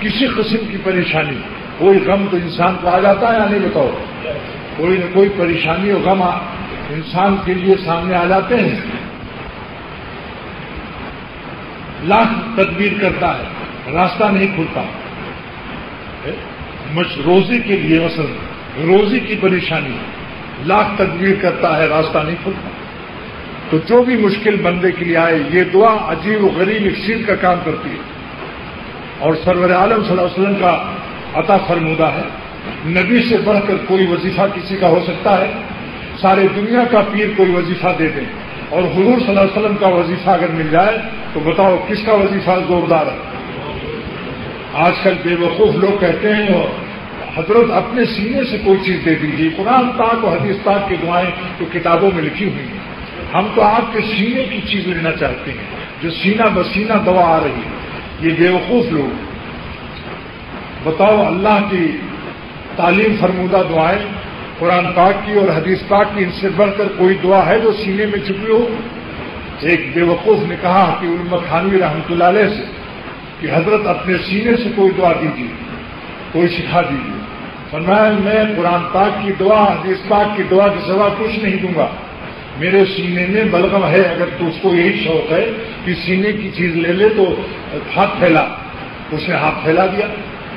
کسی قسم کی پریشانی، کوئی غم تو انسان کو آ جاتا ہے یا نہیں بتاؤ؟ کوئی نہ کوئی پریشانی اور غم انسان کے لیے سامنے آ جاتے ہیں، لاکھ تدبیر کرتا ہے، راستہ نہیں کھلتا۔ روزی کے لیے مثلا روزی کی پریشانی، لاکھ تدبیر کرتا ہے، راستہ نہیں کھلتا۔ تو جو بھی مشکل بندے کے لیے آئے، یہ دعا عجیب و غریب اکسیر کا کام کرتی ہے، اور سرور عالم صلی اللہ علیہ وسلم کا عطا فرمودہ ہے۔ نبی سے بڑھ کر کوئی وظیفہ کسی کا ہو سکتا ہے؟ سارے دنیا کا پیر کوئی وظیفہ دے دیں اور حضور صلی اللہ علیہ وسلم کا وظیفہ اگر مل جائے تو بتاؤ کس کا وظیفہ زوردار ہے؟ آج کل بے وقوف لوگ کہتے ہیں حضرت اپنے سینے سے کوئی چیز دے دیجیے، قرآن پاک اور حدیث پاک کی دعائیں تو کتابوں میں لکھی ہوئی ہیں، ہم تو آپ کے سینے کی چیز لینا چاہتے ہیں جو سینہ بسینہ دوا آ رہی ہے۔ یہ بے وقوف لوگ، بتاؤ اللہ کی تعلیم فرمودہ دعائیں قرآن پاک کی اور حدیث پاک کی، ان سے بڑھ کر کوئی دعا ہے جو سینے میں چھپی ہو؟ ایک بے وقوف نے کہا کہ علمت خانوی رحمۃ اللہ علیہ سے کہ حضرت اپنے سینے سے کوئی دعا دیجیے، کوئی سکھا دیجیے۔ فرمایا میں قرآن پاک کی دعا حدیث پاک کی دعا کے سوا کچھ نہیں دوں گا، میرے سینے میں بلغم ہے، اگر تو اس کو یہی شوق ہے کہ سینے کی چیز لے لے تو ہاتھ پھیلا، اس نے ہاتھ پھیلا دیا،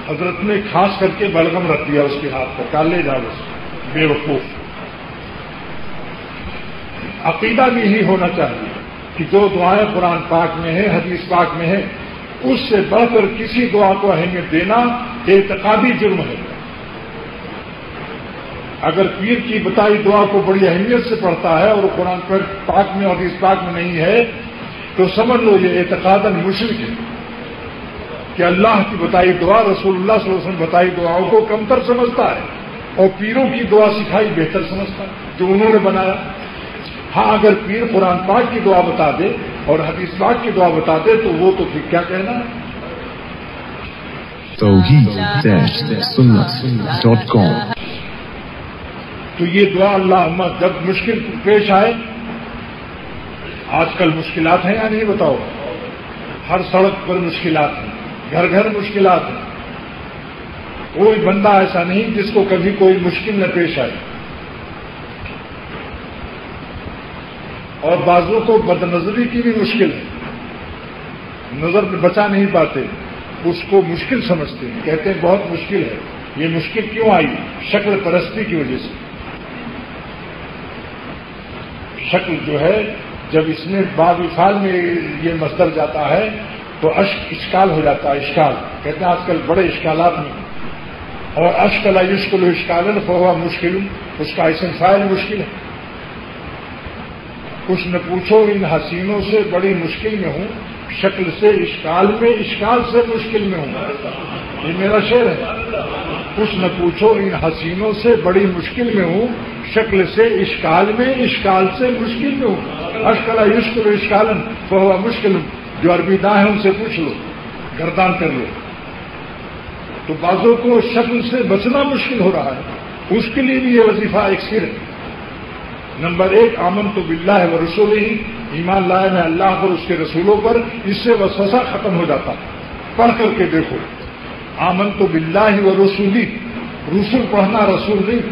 حضرت نے خاص کر کے بلغم رکھ دیا اس کے ہاتھ پر، کال لے جاؤ اس بے وقوف۔ عقیدہ بھی یہی ہونا چاہیے کہ جو دعائیں قرآن پاک میں ہیں حدیث پاک میں ہیں اس سے بڑھ کر کسی دعا کو اہمیت دینا اعتقادی جرم ہے۔ اگر پیر کی بتائی دعا کو بڑی اہمیت سے پڑھتا ہے اور قرآن پاک میں اور حدیث پاک میں نہیں ہے تو سمجھ لو یہ اعتقاداً مشرک ہے کہ اللہ کی بتائی دعا رسول اللہ صلی اللہ علیہ وسلم بتائی دعاؤں کو کمتر سمجھتا ہے اور پیروں کی دعا سکھائی بہتر سمجھتا ہے جو انہوں نے بنایا۔ ہاں اگر پیر قرآن پاک کی دعا بتا دے اور حدیث پاک کی دعا بتا دے تو وہ تو پھر کیا کہنا ہے۔ توحید-سنت.com تو یہ دعا اللہ جب مشکل پیش آئے، آج کل مشکلات ہیں یا نہیں بتاؤ؟ ہر سڑک پر مشکلات ہیں، گھر گھر مشکلات ہیں، کوئی بندہ ایسا نہیں جس کو کبھی کوئی مشکل نہ پیش آئے۔ اور بعضوں کو بد نظری کی بھی مشکل ہے، نظر میں بچا نہیں پاتے، اس کو مشکل سمجھتے ہیں، کہتے ہیں بہت مشکل ہے۔ یہ مشکل کیوں آئی؟ شکل پرستی کی وجہ سے۔ شکل جو ہے جب اس میں باب افعال میں یہ مصدر جاتا ہے تو اشک اشکال ہو جاتا ہے، اشکال کہتے ہیں آج کل بڑے اشکالات میں، اور اشکل یشکل اشکالن فہو مشکل، اس کا اسم فاعل مشکل ہے۔ کچھ نہ پوچھو ان حسینوں سے بڑی مشکل میں ہوں، شکل سے اشکال میں، اشکال سے مشکل میں ہوں، یہ میرا شعر ہے۔ کچھ نہ پوچھو ان حسینوں سے بڑی مشکل میں ہوں، شکل سے اشکال میں، اشکال سے مشکل میں ہوں۔ اشکل یشکل اشکالن فہو مشکل، جو عربی داں ہیں ان سے پوچھ لو، گردان کر لو۔ تو بعضوں کو شکل سے بچنا مشکل ہو رہا ہے، اس کے لیے بھی یہ وظیفہ ایک سر ہے۔ نمبر 1 آمنت باللہ و رسولہ، ایمان لائے میں اللہ پر اس کے رسولوں پر، اس سے وسوسہ ختم ہو جاتا ہے۔ پڑھ کر کے دیکھو آمنت باللہ و رسولہ، رسول پڑھنا رسول نہیں،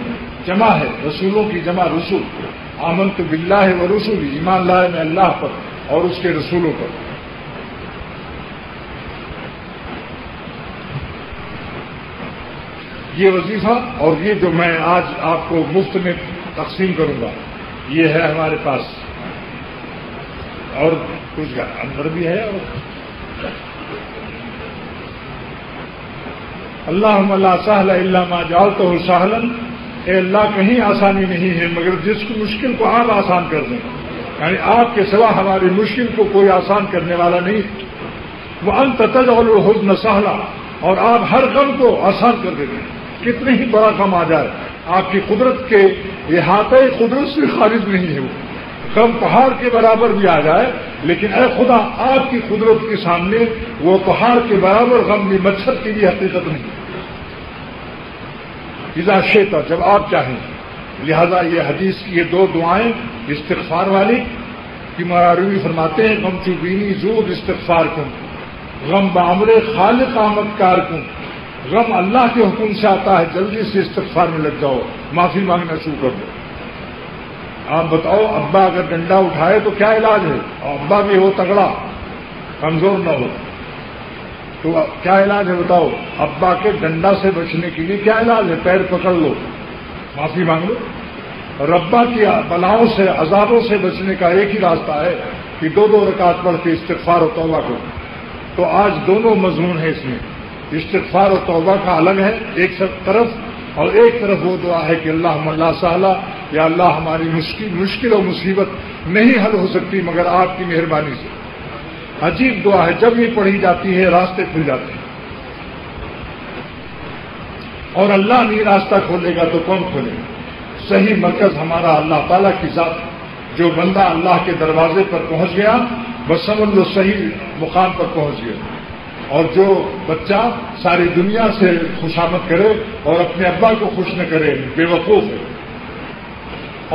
جمع ہے، رسولوں کی جمع رسول۔ آمنت باللہ و رسولہ، ایمان لائے میں اللہ پر اور اس کے رسولوں پر۔ یہ وظیفہ اور یہ جو میں آج آپ کو مفت میں تقسیم کروں گا، یہ ہے ہمارے پاس اور کچھ اندر بھی ہے. اور اللہم لا سہل الا ما جعلتہ سہلا، اے اللہ کہیں آسانی نہیں ہے مگر جس کو مشکل کو آپ آسان کر دیں. یعنی آپ کے سوا ہماری مشکل کو کوئی آسان کرنے والا نہیں. وانت تجعل الحزن سہلا، اور آپ ہر غم کو آسان کر دیتے ہیں. کتنے ہی بڑا غم آ جائے آپ کی قدرت کے احاطے قدرت سے خارج نہیں ہے. وہ غم پہاڑ کے برابر بھی آ جائے لیکن اے خدا آپ کی قدرت کے سامنے وہ پہاڑ کے برابر غم بھی مچھر کی بھی حقیقت نہیں. اذا شئت، جب آپ چاہیں. لہذا یہ حدیث کی یہ دو دعائیں استغفار والی کہ مراروی فرماتے ہیں غم چوبینی زود استغفار کن، غم بعمر خالق آمد کار کن. غم اللہ کے حکم سے آتا ہے، جلدی سے استغفار میں لگ جاؤ، معافی مانگنا شروع کر دو. آپ بتاؤ ابا اگر ڈنڈا اٹھائے تو کیا علاج ہے؟ اور ابا بھی ہو تگڑا، کمزور نہ ہو تو کیا علاج ہے بتاؤ؟ ابا کے ڈنڈا سے بچنے کے لیے کیا علاج ہے؟ پیر پکڑ لو، معافی مانگ لو. اور ابا کی بلاؤں سے عذابوں سے بچنے کا ایک ہی راستہ ہے کہ دو دو رکعت پڑھ کے استغفار و توبہ کرو. تو آج دونوں مضمون ہیں اس میں. استغفار و توبہ کا الگ ہے ایک طرف، اور ایک طرف وہ دعا ہے کہ اللہم لا سہلا، یا اللہ ہماری مشکل و مصیبت نہیں حل ہو سکتی مگر آپ کی مہربانی سے. عجیب دعا ہے، جب یہ پڑھی جاتی ہے راستے کھل جاتے ہیں. اور اللہ نہیں راستہ کھولے گا تو کون کھولے گا؟ صحیح مرکز ہمارا اللہ تعالیٰ کی ذات. جو بندہ اللہ کے دروازے پر پہنچ گیا بس سمجھ لو صحیح مقام پر پہنچ گیا. اور جو بچہ ساری دنیا سے خوشامد کرے اور اپنے ابا کو خوش نہ کرے بے وقوف ہے.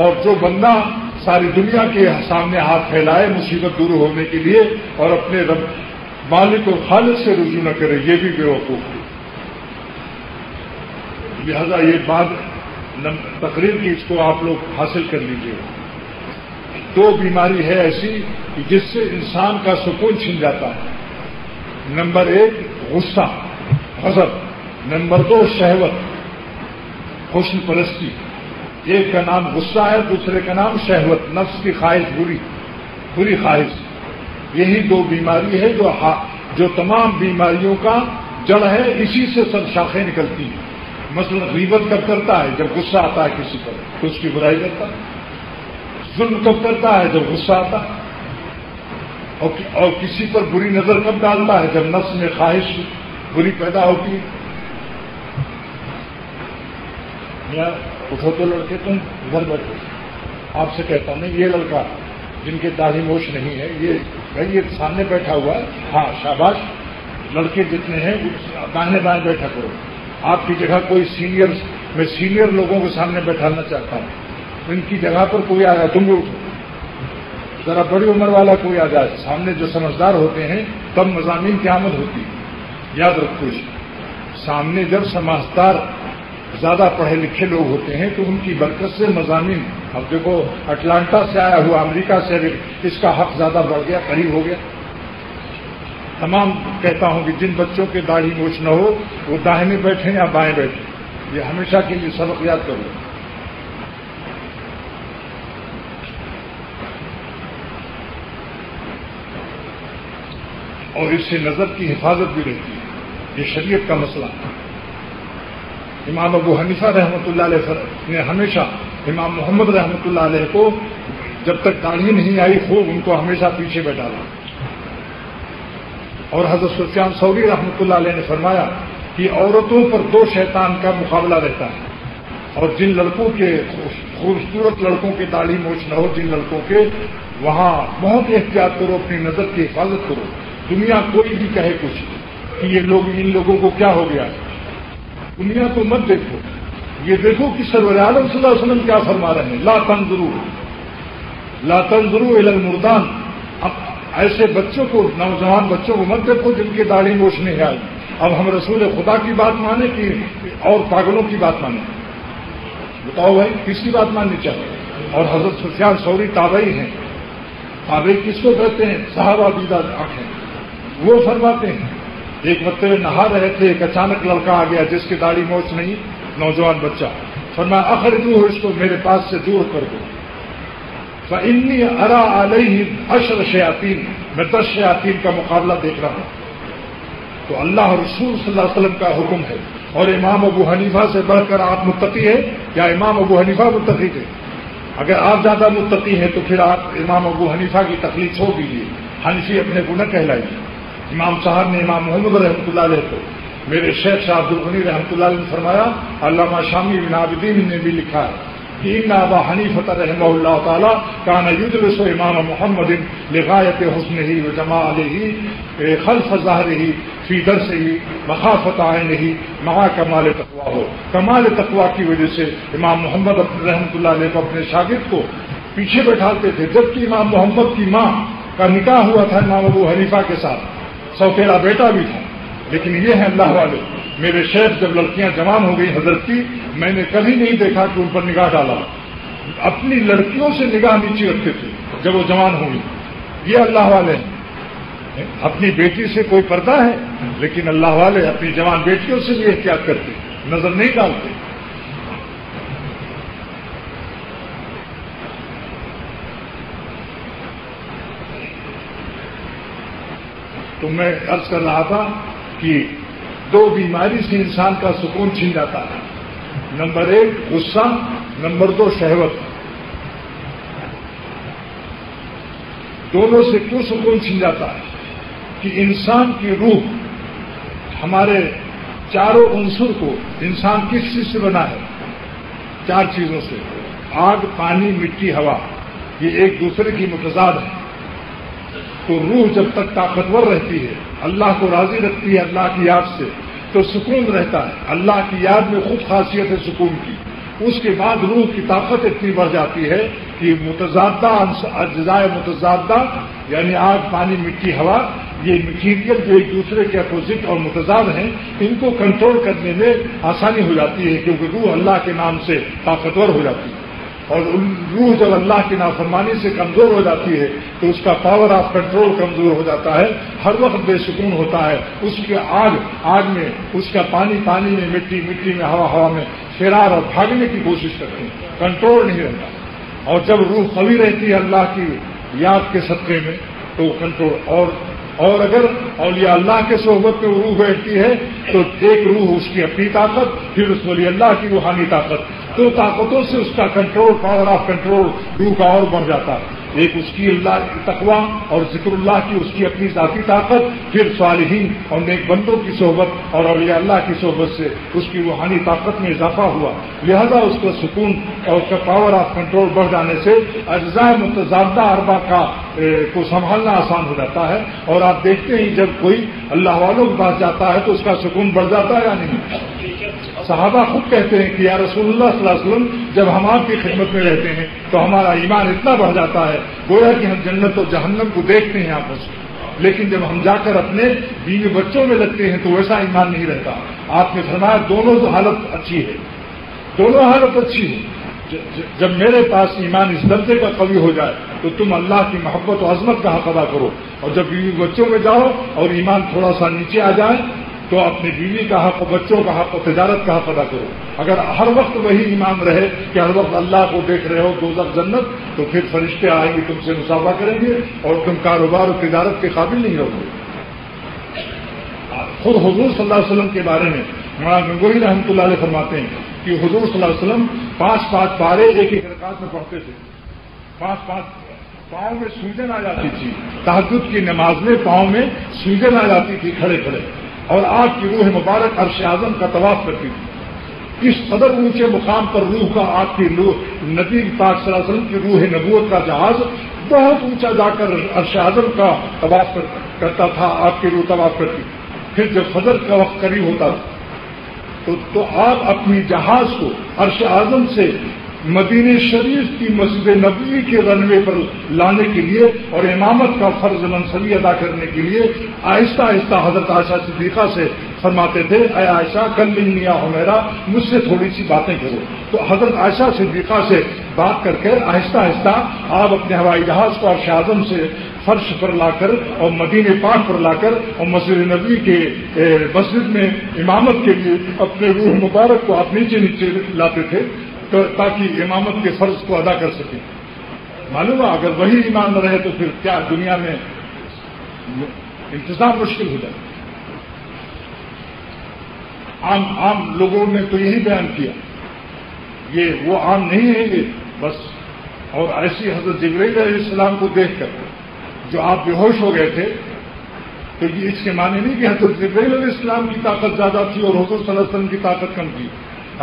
اور جو بندہ ساری دنیا کے سامنے ہاتھ پھیلائے مصیبت دور ہونے کے لیے اور اپنے رب مالک و خالق سے رجوع نہ کرے یہ بھی بے وقوف ہے. لہذا یہ بات تقریر کی اس کو آپ لوگ حاصل کر لیجیے. دو بیماری ہے ایسی کہ جس سے انسان کا سکون چھن جاتا ہے. نمبر ایک غصہ غضب، نمبر دو شہوت حسن پرستی. ایک کا نام غصہ ہے، دوسرے کا نام شہوت، نفس کی خواہش، بری خواہش. یہی دو بیماری ہے جو تمام بیماریوں کا جڑ ہے. اسی سے سب شاخیں نکلتی ہیں. مثلا غیبت کب کرتا ہے؟ جب غصہ آتا ہے کسی پر تو اس کی برائی کرتا ہے. ظلم کب کرتا ہے؟ جب غصہ آتا ہے. اور کسی پر بری نظر کب ڈالتا ہے؟ جب نفس میں خواہش بری پیدا ہوتی ہے. یا اٹھو تو لڑکے تم گھر بیٹھو. آپ سے کہتا ہوں نہیں، یہ لڑکا جن کے داڑھی موچھ نہیں ہے یہ سامنے بیٹھا ہوا ہے، ہاں شاباش. لڑکے جتنے ہیں داہنے بائیں بیٹھا کرو. آپ کی جگہ کوئی میں سینئر لوگوں کو سامنے بیٹھانا چاہتا ہوں. ان کی جگہ پر کوئی آ جائے تم بھی اٹھو. ذرا بڑی عمر والا کوئی آ جائے سامنے جو سمجھدار ہوتے ہیں تب مضامین کی آمد ہوتی ہے. یاد رکھو سامنے جب سمجھدار زیادہ پڑھے لکھے لوگ ہوتے ہیں تو ان کی برکت سے مضامین. اب دیکھو اٹلانٹا سے آیا ہوا امریکہ سے اس کا حق زیادہ بڑھ گیا، قریب ہو گیا. تمام کہتا ہوں کہ جن بچوں کے داڑھی موچھ نہ ہو وہ داہنے بیٹھیں یا بائیں بیٹھیں. یہ ہمیشہ کے لیے سبق یاد کرو. اور اس سے نظر کی حفاظت بھی رہتی ہے. یہ شریعت کا مسئلہ ہے. امام ابو حنیفہ رحمۃ اللہ علیہ نے ہمیشہ امام محمد رحمۃ اللہ علیہ کو جب تک داڑھی نہیں آئی خوب ان کو ہمیشہ پیچھے بیٹھا لا. اور حضرت سفیان ثوری رحمۃ اللہ علیہ نے فرمایا کہ عورتوں پر دو شیطان کا مقابلہ رہتا ہے. اور جن لڑکوں کے خوبصورت لڑکوں کے داڑھی موچھ نہ ہو، جن لڑکوں کے وہاں بہت احتیاط کرو، اپنی نظر کی حفاظت کرو. دنیا کوئی بھی کہے کچھ کہ یہ لوگ ان لوگوں کو کیا ہو گیا، دنیا کو مت دیکھو. یہ دیکھو کہ سرور عالم صلی اللہ علیہ وسلم کیا فرما رہے ہیں. لا تنظروا الی المردان. اب ایسے بچوں کو، نوجوان بچوں کو مت دیکھو جن کی داڑھی موچھ نہیں آئی. اب ہم رسول خدا کی بات مانیں کہ اور پاگلوں کی بات مانیں؟ بتاؤ بھائی کس کی بات ماننی چاہیے؟ اور حضرت سفیان ثوری تابعی ہیں. تابعی کس کو کہتے ہیں؟ صحابہ دیدہ آنکھیں. وہ فرماتے ہیں ایک مرتبہ نہا رہے تھے، ایک اچانک لڑکا آ گیا جس کی داڑھی موچھ نہیں، نوجوان بچہ. فرمایا اخرجوہ، اس کو میرے پاس سے دور کر دو. فإنی ارى علیہ 10 شیاطین، میں 10 شیاطین کا مقابلہ دیکھ رہا ہوں۔ تو اللہ رسول صلی اللہ علیہ وسلم کا حکم ہے، اور امام ابو حنیفہ سے بڑھ کر آپ متقی ہیں یا امام ابو حنیفہ متقی تھے؟ اگر آپ زیادہ متقی ہیں تو پھر آپ امام ابو حنیفہ کی تقلید چھوڑ دیجیے، حنفی اپنے کو نہ کہلائیے۔ امام صاحب نے امام محمد رحمۃ اللہ علیہ کو، میرے شیخ شاہ عبد الغنی رحمۃ اللہ علیہ نے فرمایا، علامہ شامی بن عابدین نے بھی لکھا ہے کہ ان ابا حنیفہ رحمہ اللہ تعالی کان یجلس امام محمد لغایت حسنہ وجمالہ خلف ظہرہ فی درسہ مخافۃ عینہ مع کمال تقواہ، کمال تقوا کی وجہ سے امام محمد رحمۃ اللہ علیہ کو اپنے شاگرد کو پیچھے بیٹھاتے تھے، جبکہ امام محمد کی ماں کا نکاح ہوا تھا امام ابو حنیفہ کے ساتھ، سوتیلا بیٹا بھی تھا۔ لیکن یہ ہے اللہ والے، میرے شیخ جب لڑکیاں جوان ہو گئی حضرت کی، میں نے کبھی نہیں دیکھا کہ ان پر نگاہ ڈالا، اپنی لڑکیوں سے نگاہ نیچے رکھتے تھے جب وہ جوان ہوئی۔ یہ اللہ والے ہیں۔ اپنی بیٹی سے کوئی پردہ ہے، لیکن اللہ والے اپنی جوان بیٹیوں سے بھی احتیاط کرتے، نظر نہیں ڈالتے۔ تو میں عرض کر رہا تھا کہ 2 بیماری سے انسان کا سکون چھین جاتا ہے، نمبر 1 غصہ، نمبر 2 شہوت۔ دونوں سے کیوں سکون چھین جاتا ہے؟ کہ انسان کی روح، ہمارے چاروں عنصر کو انسان کس چیز سے بنا ہے؟ 4 چیزوں سے، آگ، پانی، مٹی، ہوا، یہ ایک دوسرے کی متضاد ہے۔ تو روح جب تک طاقتور رہتی ہے، اللہ کو راضی رکھتی ہے اللہ کی یاد سے، تو سکون رہتا ہے۔ اللہ کی یاد میں خود خاصیت ہے سکون کی۔ اس کے بعد روح کی طاقت اتنی بڑھ جاتی ہے کہ متضادہ اجزائے متضادہ، یعنی آگ، پانی، مٹی، ہوا، یہ مٹیریل جو ایک دوسرے کے اپوزٹ اور متضاد ہیں، ان کو کنٹرول کرنے میں آسانی ہو جاتی ہے، کیونکہ روح اللہ کے نام سے طاقتور ہو جاتی ہے۔ اور روح جب اللہ کی نافرمانی سے کمزور ہو جاتی ہے تو اس کا پاور آف کنٹرول کمزور ہو جاتا ہے، ہر وقت بے سکون ہوتا ہے، اس کے آگ میں، اس کا پانی میں، مٹی میں، ہوا میں فرار اور بھاگنے کی کوشش کرتے ہیں، کنٹرول نہیں رہتا۔ اور جب روح قوی رہتی ہے اللہ کی یاد کے صدقے میں تو کنٹرول، اور اگر اولیاء اللہ کے صحبت میں روح بیٹھتی ہے تو ایک روح اس کی اپنی طاقت، پھر اس ولی اللہ کی روحانی طاقت، 2 طاقتوں سے اس کا کنٹرول، پاور آف کنٹرول روح کا اور بڑھ جاتا ہے۔ ایک اس کی اللہ تقویٰ اور ذکر اللہ کی اس کی اپنی ذاتی طاقت، پھر صالحین اور نیک بندوں کی صحبت اور اولیاء اللہ کی صحبت سے اس کی روحانی طاقت میں اضافہ ہوا، لہذا اس کا سکون اور اس کا پاور آف کنٹرول بڑھ جانے سے اجزاء متضادہ اربع کو سنبھالنا آسان ہو جاتا ہے۔ اور آپ دیکھتے ہیں جب کوئی اللہ والوں کے پاس جاتا ہے تو اس کا سکون بڑھ جاتا ہے یا نہیں؟ صحابہ خود کہتے ہیں کہ یا رسول اللہ صلی اللہ علیہ وسلم، جب ہم آپ کی خدمت میں رہتے ہیں تو ہمارا ایمان اتنا بڑھ جاتا ہے گویا کہ ہم جنت اور جہنم کو دیکھتے ہیں آنکھوں سے، لیکن جب ہم جا کر اپنے بیوی بچوں میں لگتے ہیں تو ویسا ایمان نہیں رہتا۔ آپ نے فرمایا دونوں حالت اچھی ہے، دونوں حالت اچھی ہے۔ جب میرے پاس ایمان اس درجے کا قوی ہو جائے تو تم اللہ کی محبت و عظمت کا حق ادا کرو، اور جب بیوی بچوں میں جاؤ اور ایمان تھوڑا سا نیچے آ جائے تو اپنی بیوی کا حق، بچوں کا حق اور تجارت کا حق ادا کرو۔ اگر ہر وقت وہی ایمان رہے کہ ہر وقت اللہ کو دیکھ رہے ہو، دوزخ جنت، تو پھر فرشتے آئیں گے تم سے مصافحہ کریں گے اور تم کاروبار اور تجارت کے قابل نہیں رہو گے۔ خود حضور صلی اللہ علیہ وسلم کے بارے میں مولانا گنگوہی رحمۃ اللہ علیہ فرماتے ہیں کہ حضور صلی اللہ علیہ وسلم 5 پارے ایک رکعت میں پڑھتے تھے، 5 پاؤں میں سوجن آ جاتی تھی، تہجد کی نماز میں پاؤں میں سوجن آ جاتی تھی کھڑے کھڑے، اور آپ کی روح مبارک عرش اعظم کا طواف کرتی تھی۔ اس قدر اونچے مقام پر روح کا، آپ کی نبی پاک صلی اللہ علیہ وسلم کی روح نبوت کا جہاز بہت اونچا جا کر عرش اعظم کا طواف کرتا تھا، آپ کی روح طواف کرتی تھی۔ پھر جب فجر کا وقت قریب ہوتا تھا تو آپ اپنی جہاز کو عرش اعظم سے مدینہ شریف کی مسجد نبوی کے رنوے پر لانے کے لیے اور امامت کا فرض منصبی ادا کرنے کے لیے آہستہ آہستہ حضرت عائشہ صدیقہ سے فرماتے تھے، اے عائشہ کلمنی یا حمیرہ، مجھ سے تھوڑی سی باتیں کرو۔ تو حضرت عائشہ صدیقہ سے بات کر کے آہستہ آہستہ آپ اپنے ہوائی جہاز کو عرش اعظم سے فرش پر لا کر اور مدینہ پاک پر لا کر اور مسجد نبوی کے مسجد میں امامت کے لیے اپنے روح مبارک کو آپ نیچے لاتے تھے تاکہ امامت کے فرض کو ادا کر سکیں۔ معلوم ہے اگر وہی ایمان نہ رہے تو پھر کیا دنیا میں انتظام مشکل ہو جائے. عام لوگوں نے تو یہی بیان کیا، یہ وہ عام نہیں ہے یہ بس. اور ایسی حضرت جبرائیل علیہ السلام کو دیکھ کر جو آپ بے ہوش ہو گئے تھے، تو یہ اس کے معنی نہیں کہ حضرت جبرائیل علیہ السلام کی طاقت زیادہ تھی اور حضور صلی اللہ علیہ وسلم کی طاقت کم تھی.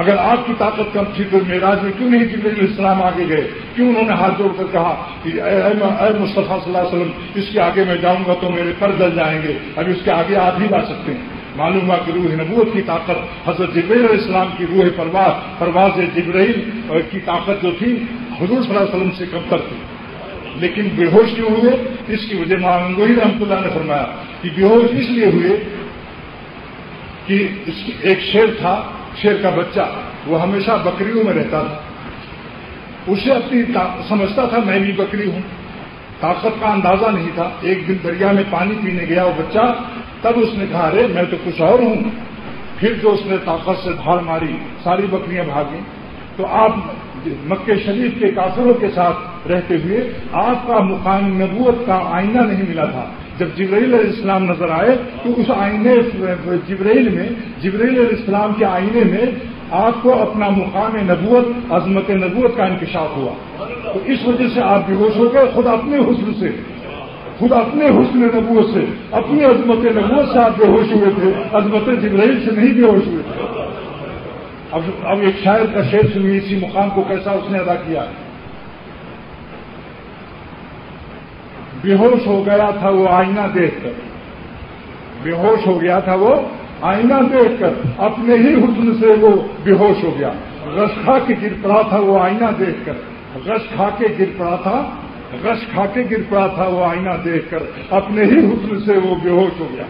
اگر آپ کی طاقت کم تھی تو معراج میں کیوں نہیں جبرائیل علیہ السلام آگے گئے؟ کیوں انہوں نے ہاتھ جوڑ کر کہا کہ اے مصطفیٰ صلی اللہ علیہ وسلم، اس کے آگے میں جاؤں گا تو میرے پر جل جائیں گے، ابھی اس کے آگے آپ ہی جا سکتے ہیں. معلوم ہوا کہ روح نبوت کی طاقت حضرت جبرائیل علیہ السلام کی روح پرواز جبرائیل کی طاقت جو تھی حضور صلی اللہ علیہ وسلم سے کم تر تھی. لیکن بے ہوش کیوں ہوئے؟ اس کی وجہ مولانا گوہی رحمۃ اللہ نے فرمایا کہ بے ہوش اس لیے ہوئے کہ ایک شیر تھا، شیر کا بچہ، وہ ہمیشہ بکریوں میں رہتا تھا. اسے اپنی سمجھتا تھا میں بھی بکری ہوں، طاقت کا اندازہ نہیں تھا. ایک دن دریا میں پانی پینے گیا وہ بچہ، تب اس نے کہا ارے میں تو کچھ اور ہوں. پھر جو اس نے طاقت سے دھاڑ ماری ساری بکریاں بھاگیں. تو آپ مکہ شریف کے کافروں کے ساتھ رہتے ہوئے آپ کا مقام نبوت کا آئینہ نہیں ملا تھا. جب جبرائیل علیہ السلام نظر آئے تو اس آئینے جبرائیل علیہ السلام کے آئینے میں آپ کو اپنا مقام نبوت، عظمت نبوت کا انکشاف ہوا. تو اس وجہ سے آپ بے ہوش ہو گئے. خود اپنے حسن نبوت سے، اپنی عظمت نبوت سے آپ بے ہوش ہوئے تھے، عظمت جبرائیل سے نہیں بے ہوش ہوئے تھے. اب ایک شاعر کا شعر سنیے اسی مقام کو کیسا اس نے ادا کیا. بے ہوش ہو گیا تھا وہ آئینہ دیکھ کر، بے ہوش ہو گیا تھا وہ آئینہ دیکھ کر، اپنے ہی حسن سے وہ بے ہوش ہو گیا. غش کھا کے گر پڑا تھا وہ آئینہ دیکھ کر، غش کھا کے گر پڑا تھا وہ آئینہ دیکھ کر، اپنے ہی حسن سے وہ بے ہوش ہو گیا.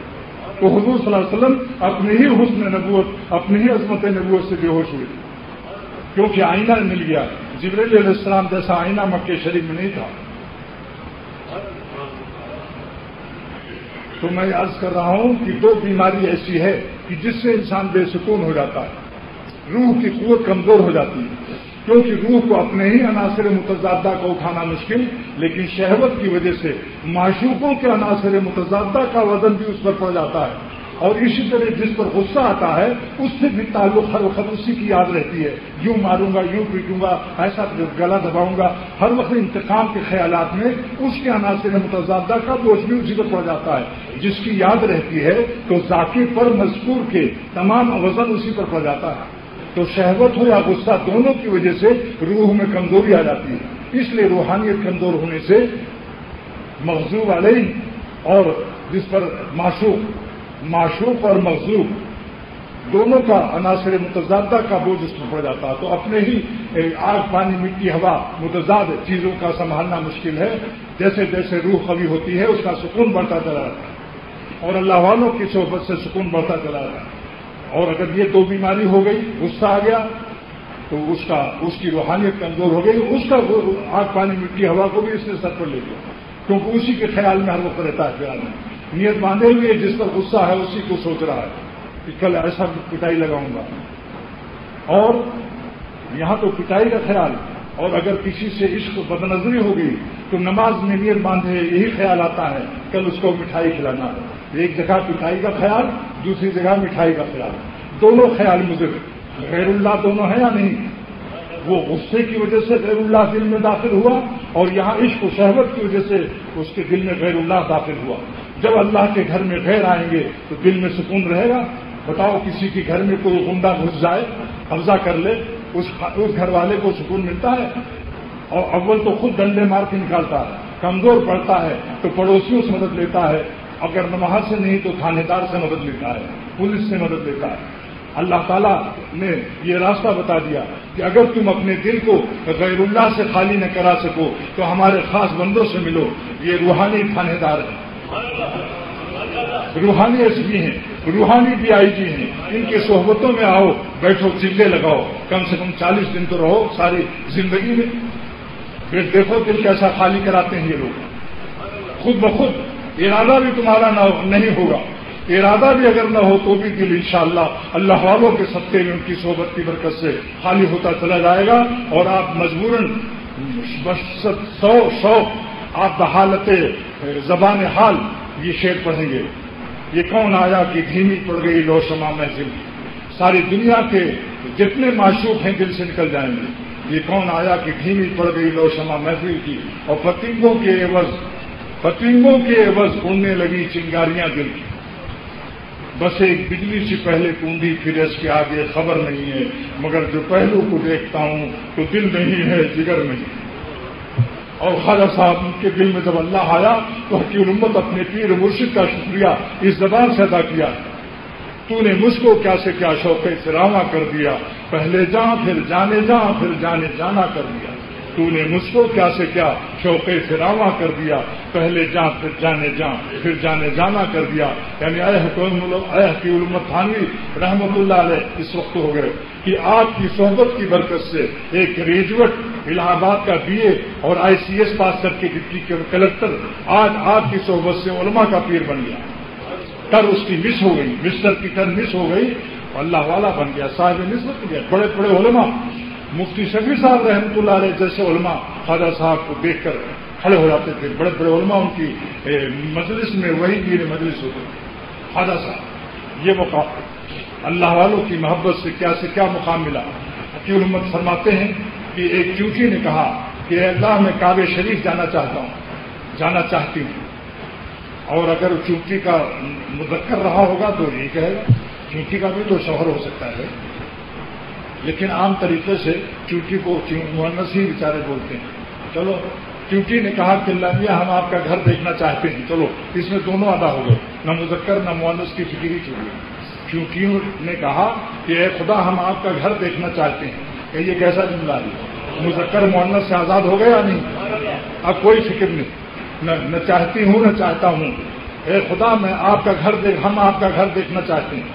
تو حضور صلی اللہ علیہ وسلم اپنے ہی حسن نبوت، اپنی ہی عظمت نبوت سے بے ہوش ہوئے، کیونکہ آئینہ مل گیا. جبرائیل علیہ السلام جیسا آئینہ مکہ شریف میں نہیں تھا. تو میں عرض کر رہا ہوں کہ دو بیماری ایسی ہے کہ جس سے انسان بے سکون ہو جاتا ہے. روح کی قوت کمزور ہو جاتی ہے، کیونکہ روح کو اپنے ہی عناصر متضادہ کو اٹھانا مشکل، لیکن شہوت کی وجہ سے معشوقوں کے عناصر متضادہ کا وزن بھی اس پر پڑ جاتا ہے. اور اسی طرح جس پر غصہ آتا ہے اس سے بھی تعلق ہر وقت اسی کی یاد رہتی ہے. یوں ماروں گا، یوں پیٹوں گا، ایسا گلا دباؤں گا، ہر وقت انتقام کے خیالات میں اس کے عناصر متضادہ کا بوجھ بھی اسی پر پڑ جاتا ہے. جس کی یاد رہتی ہے تو ذاکر پر مذکور کے تمام وزن اسی پر پڑ جاتا ہے. تو شہوت ہو یا غصہ دونوں کی وجہ سے روح میں کمزوری آ جاتی ہے. اس لیے روحانیت کمزور ہونے سے مغضوب علیہ اور جس پر معشوق اور مغضوب دونوں کا عناصر متضادہ کا بوجھ اس پر پڑ جاتا ہے. تو اپنے ہی آگ، پانی، مٹی، ہوا متضاد چیزوں کا سنبھالنا مشکل ہے. جیسے جیسے روح قوی ہوتی ہے اس کا سکون بڑھتا چلا جاتا ہے اور اللہ والوں کی صحبت سے سکون بڑھتا چلا جاتا ہے. اور اگر یہ دو بیماری ہو گئی، غصہ آ گیا تو اس کی روحانیت کمزور ہو گئی. اس کا آگ، پانی، مٹی، ہوا کو بھی اس نے سر پر لے لیا، کیونکہ اسی کے خیال میں ہر وقت رہتا ہے. خیال میں نیت باندھے ہوئے جس پر غصہ ہے اسی کو سوچ رہا ہے کہ کل ایسا پٹائی لگاؤں گا. اور یہاں تو پٹائی کا خیال، اور اگر کسی سے عشق بد نظری ہو گئی تو نماز میں نیت باندھے یہی خیال آتا ہے کل اس کو مٹھائی کھلانا ہے. ایک جگہ پٹائی کا خیال، دوسری جگہ مٹھائی کا خیال. دونوں خیال مضر، غیر اللہ دونوں ہے یا نہیں؟ وہ غصے کی وجہ سے غیر اللہ دل میں داخل ہوا اور یہاں عشق و شہوت کی وجہ سے اس کے دل میں غیر اللہ داخل ہوا. جب اللہ کے گھر میں غیر آئیں گے تو دل میں سکون رہے گا؟ بتاؤ کسی کے گھر میں کوئی غنڈہ گھس جائے، قبضہ کر لے، اس گھر والے کو سکون ملتا ہے؟ اور اول تو خود ڈنڈے مار کے نکالتا ہے، کمزور پڑتا ہے تو پڑوسیوں سے مدد لیتا ہے، اگر نماز سے نہیں تو تھانے دار سے مدد لیتا ہے، پولیس سے مدد لیتا ہے. اللہ تعالیٰ نے یہ راستہ بتا دیا کہ اگر تم اپنے دل کو غیر اللہ سے خالی نہ کرا سکو تو ہمارے خاص بندوں سے ملو. یہ روحانی تھانے دار ہیں، روحانی ایس پی ہیں، روحانی ڈی آئی جی ہیں. ان کی صحبتوں میں آؤ، بیٹھو، چلے لگاؤ، کم سے کم 40 دن تو رہو ساری زندگی میں. پھر دیکھو دل کیسا خالی کراتے ہیں یہ لوگ. خود بخود ارادہ بھی تمہارا نہیں ہوگا، ارادہ بھی اگر نہ ہو تو بھی دل انشاءاللہ اللہ والوں کے صدقے میں ان کی صحبت کی برکت سے خالی ہوتا چلا جائے گا اور آپ مجبوراً بس سو آپ بحالت زبان حال یہ شعر پڑھیں گے. یہ کون آیا کہ دھیمی پڑ گئی لو شمع محفل, ساری دنیا کے جتنے معشوق ہیں دل سے نکل جائیں گے. یہ کون آیا کہ دھیمی پڑ گئی لو شمع محفل کی, اور پتنگوں کے عوض اڑنے لگی چنگاریاں دل کی. بس ایک بجلی سے پہلے کنڈی, پھر اس کے آگے خبر نہیں ہے, مگر جو پہلو کو دیکھتا ہوں تو دل نہیں ہے جگر نہیں. اور خواجہ صاحب کے دل میں جب اللہ آیا تو حقیق الامت اپنے پیر مرشد کا شکریہ اس زبان سے ادا کیا. تو نے مجھ کو کیا سے کیا شوق سراواں کر دیا, پہلے جاں پھر جانے جاں پھر جانے جانا کر دیا. تو نے مجھ کو کیا سے کیا شوق سراواں کر دیا, پہلے جاں پھر جانے جاں پھر جانے جانا کر دیا. یعنی اے حقیق الامت تھانوی رحمۃ اللہ علیہ اس وقت ہو گئے کہ آپ کی صحبت کی برکت سے ایک گریجویٹ الہ آباد کا بی اے اور ICS پاس کر کے ڈپٹی کلکٹر آج آپ کی صحبت سے علماء کا پیر بن گیا. ٹر اس کی مس ہو گئی, مسٹر کی ٹر مس ہو گئی, اللہ والا بن گیا, صاحب نسبت گیا. بڑے بڑے علماء مفتی شفیع صاحب رحمۃ اللہ علیہ جیسے علماء خواجہ صاحب کو دیکھ کر کھڑے ہو جاتے تھے. بڑے بڑے علماء ان کی مجلس میں وہی پیر مجلس ہوتے تھے. خواجہ صاحب یہ مقام اللہ والوں کی محبت سے کیا مقام ملا. حقیق الامت فرماتے ہیں کہ ایک چونٹی نے کہا کہ اے اللہ میں کعبہ شریف جانا چاہتی ہوں. اور اگر چونٹی کا مذکر رہا ہوگا تو یہ کہے گا, چونٹی کا بھی تو شوہر ہو سکتا ہے, لیکن عام طریقے سے چونٹی کو مؤنث ہی بیچارے بولتے ہیں. چلو چونٹی نے کہا کہ اللہ میاں ہم آپ کا گھر دیکھنا چاہتے ہیں. چلو اس میں دونوں ادا ہو گئے, نہ مذکر نہ مؤنث کی فکر ہی چھوڑ گئی. چونٹی نے کہا کہ اے خدا ہم آپ کا گھر دیکھنا چاہتے ہیں. کہ یہ کیسا جملہ ہے, مذکر مؤنث سے آزاد ہو گیا نہیں. اب کوئی فکر نہیں, نہ چاہتی ہوں نہ چاہتا ہوں. اے خدا میں آپ کا ہم آپ کا گھر دیکھنا چاہتے ہیں.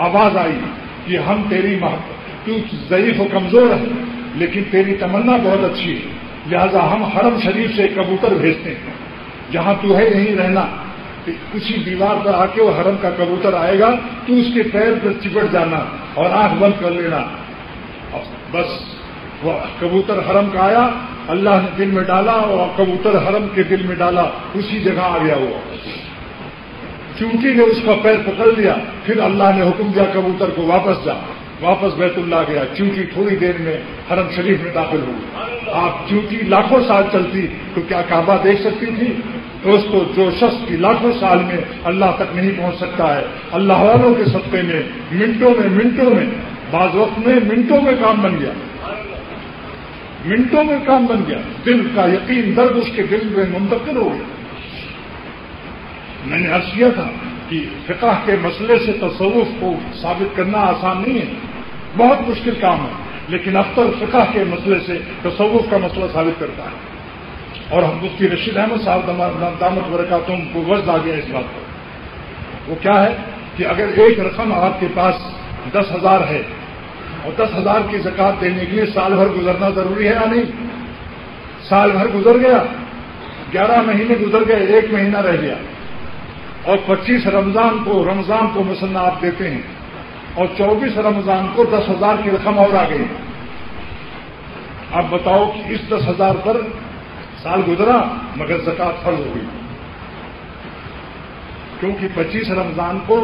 آواز آئی کہ ہم تیری محبت, تو ضعیف و کمزور ہے لیکن تیری تمنا بہت اچھی ہے, لہذا ہم حرم شریف سے کبوتر بھیجتے ہیں. جہاں تو ہے یہیں رہنا, اسی دیوار پر آ کے وہ حرم کا کبوتر آئے گا, تو اس کے پیر پر چپٹ جانا اور آنکھ بند کر لینا. بس وہ کبوتر حرم کا آیا, اللہ نے دل میں ڈالا اور کبوتر حرم کے دل میں ڈالا, اسی جگہ آ گیا. وہ چونٹی نے اس کا پیر پکڑ لیا, پھر اللہ نے حکم دیا کبوتر کو واپس بیت اللہ گیا. چونٹی تھوڑی دیر میں حرم شریف میں داخل ہوئی. آپ چونٹی لاکھوں سال چلتی تو کیا کعبہ دیکھ سکتی تھی؟ دوستو, جو شخص کی لاکھوں سال میں اللہ تک نہیں پہنچ سکتا ہے, اللہ والوں کے صدقے میں منٹوں میں بعض وقت میں منٹوں میں کام بن گیا. دل کا یقین درد اس کے دل میں منتقل ہو گیا. میں نے عرض کیا تھا کہ فقہ کے مسئلے سے تصوف کو ثابت کرنا آسان نہیں ہے, بہت مشکل کام ہے, لیکن اختر فقہ کے مسئلے سے تصوف کا مسئلہ ثابت کرتا ہے. اور ہم مفتی رشید احمد صاحب دامت برکاتہم کو وجد آ گیا اس بات پر. وہ کیا ہے کہ اگر ایک رقم آپ کے پاس 10,000 ہے اور 10,000 کی زکوٰۃ دینے کے لیے سال بھر گزرنا ضروری ہے یا نہیں؟ سال بھر گزر گیا, 11 مہینے گزر گئے, 1 مہینہ رہ گیا, اور 25 رمضان کو مثلا آپ دیتے ہیں, اور 24 رمضان کو 10,000 کی رقم اور آ گئی. اب بتاؤ کہ اس 10,000 پر سال گزرا مگر زکوٰۃ فرض ہو گئی, کیونکہ 25 رمضان کو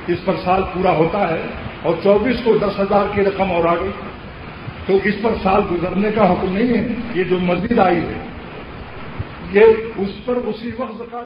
اس پر سال پورا ہوتا ہے اور 24 کو 10,000 کی رقم اور آ گئی, تو اس پر سال گزرنے کا حکم نہیں ہے. یہ جو مزید آئی ہے یہ اس پر اسی وقت زکوٰۃ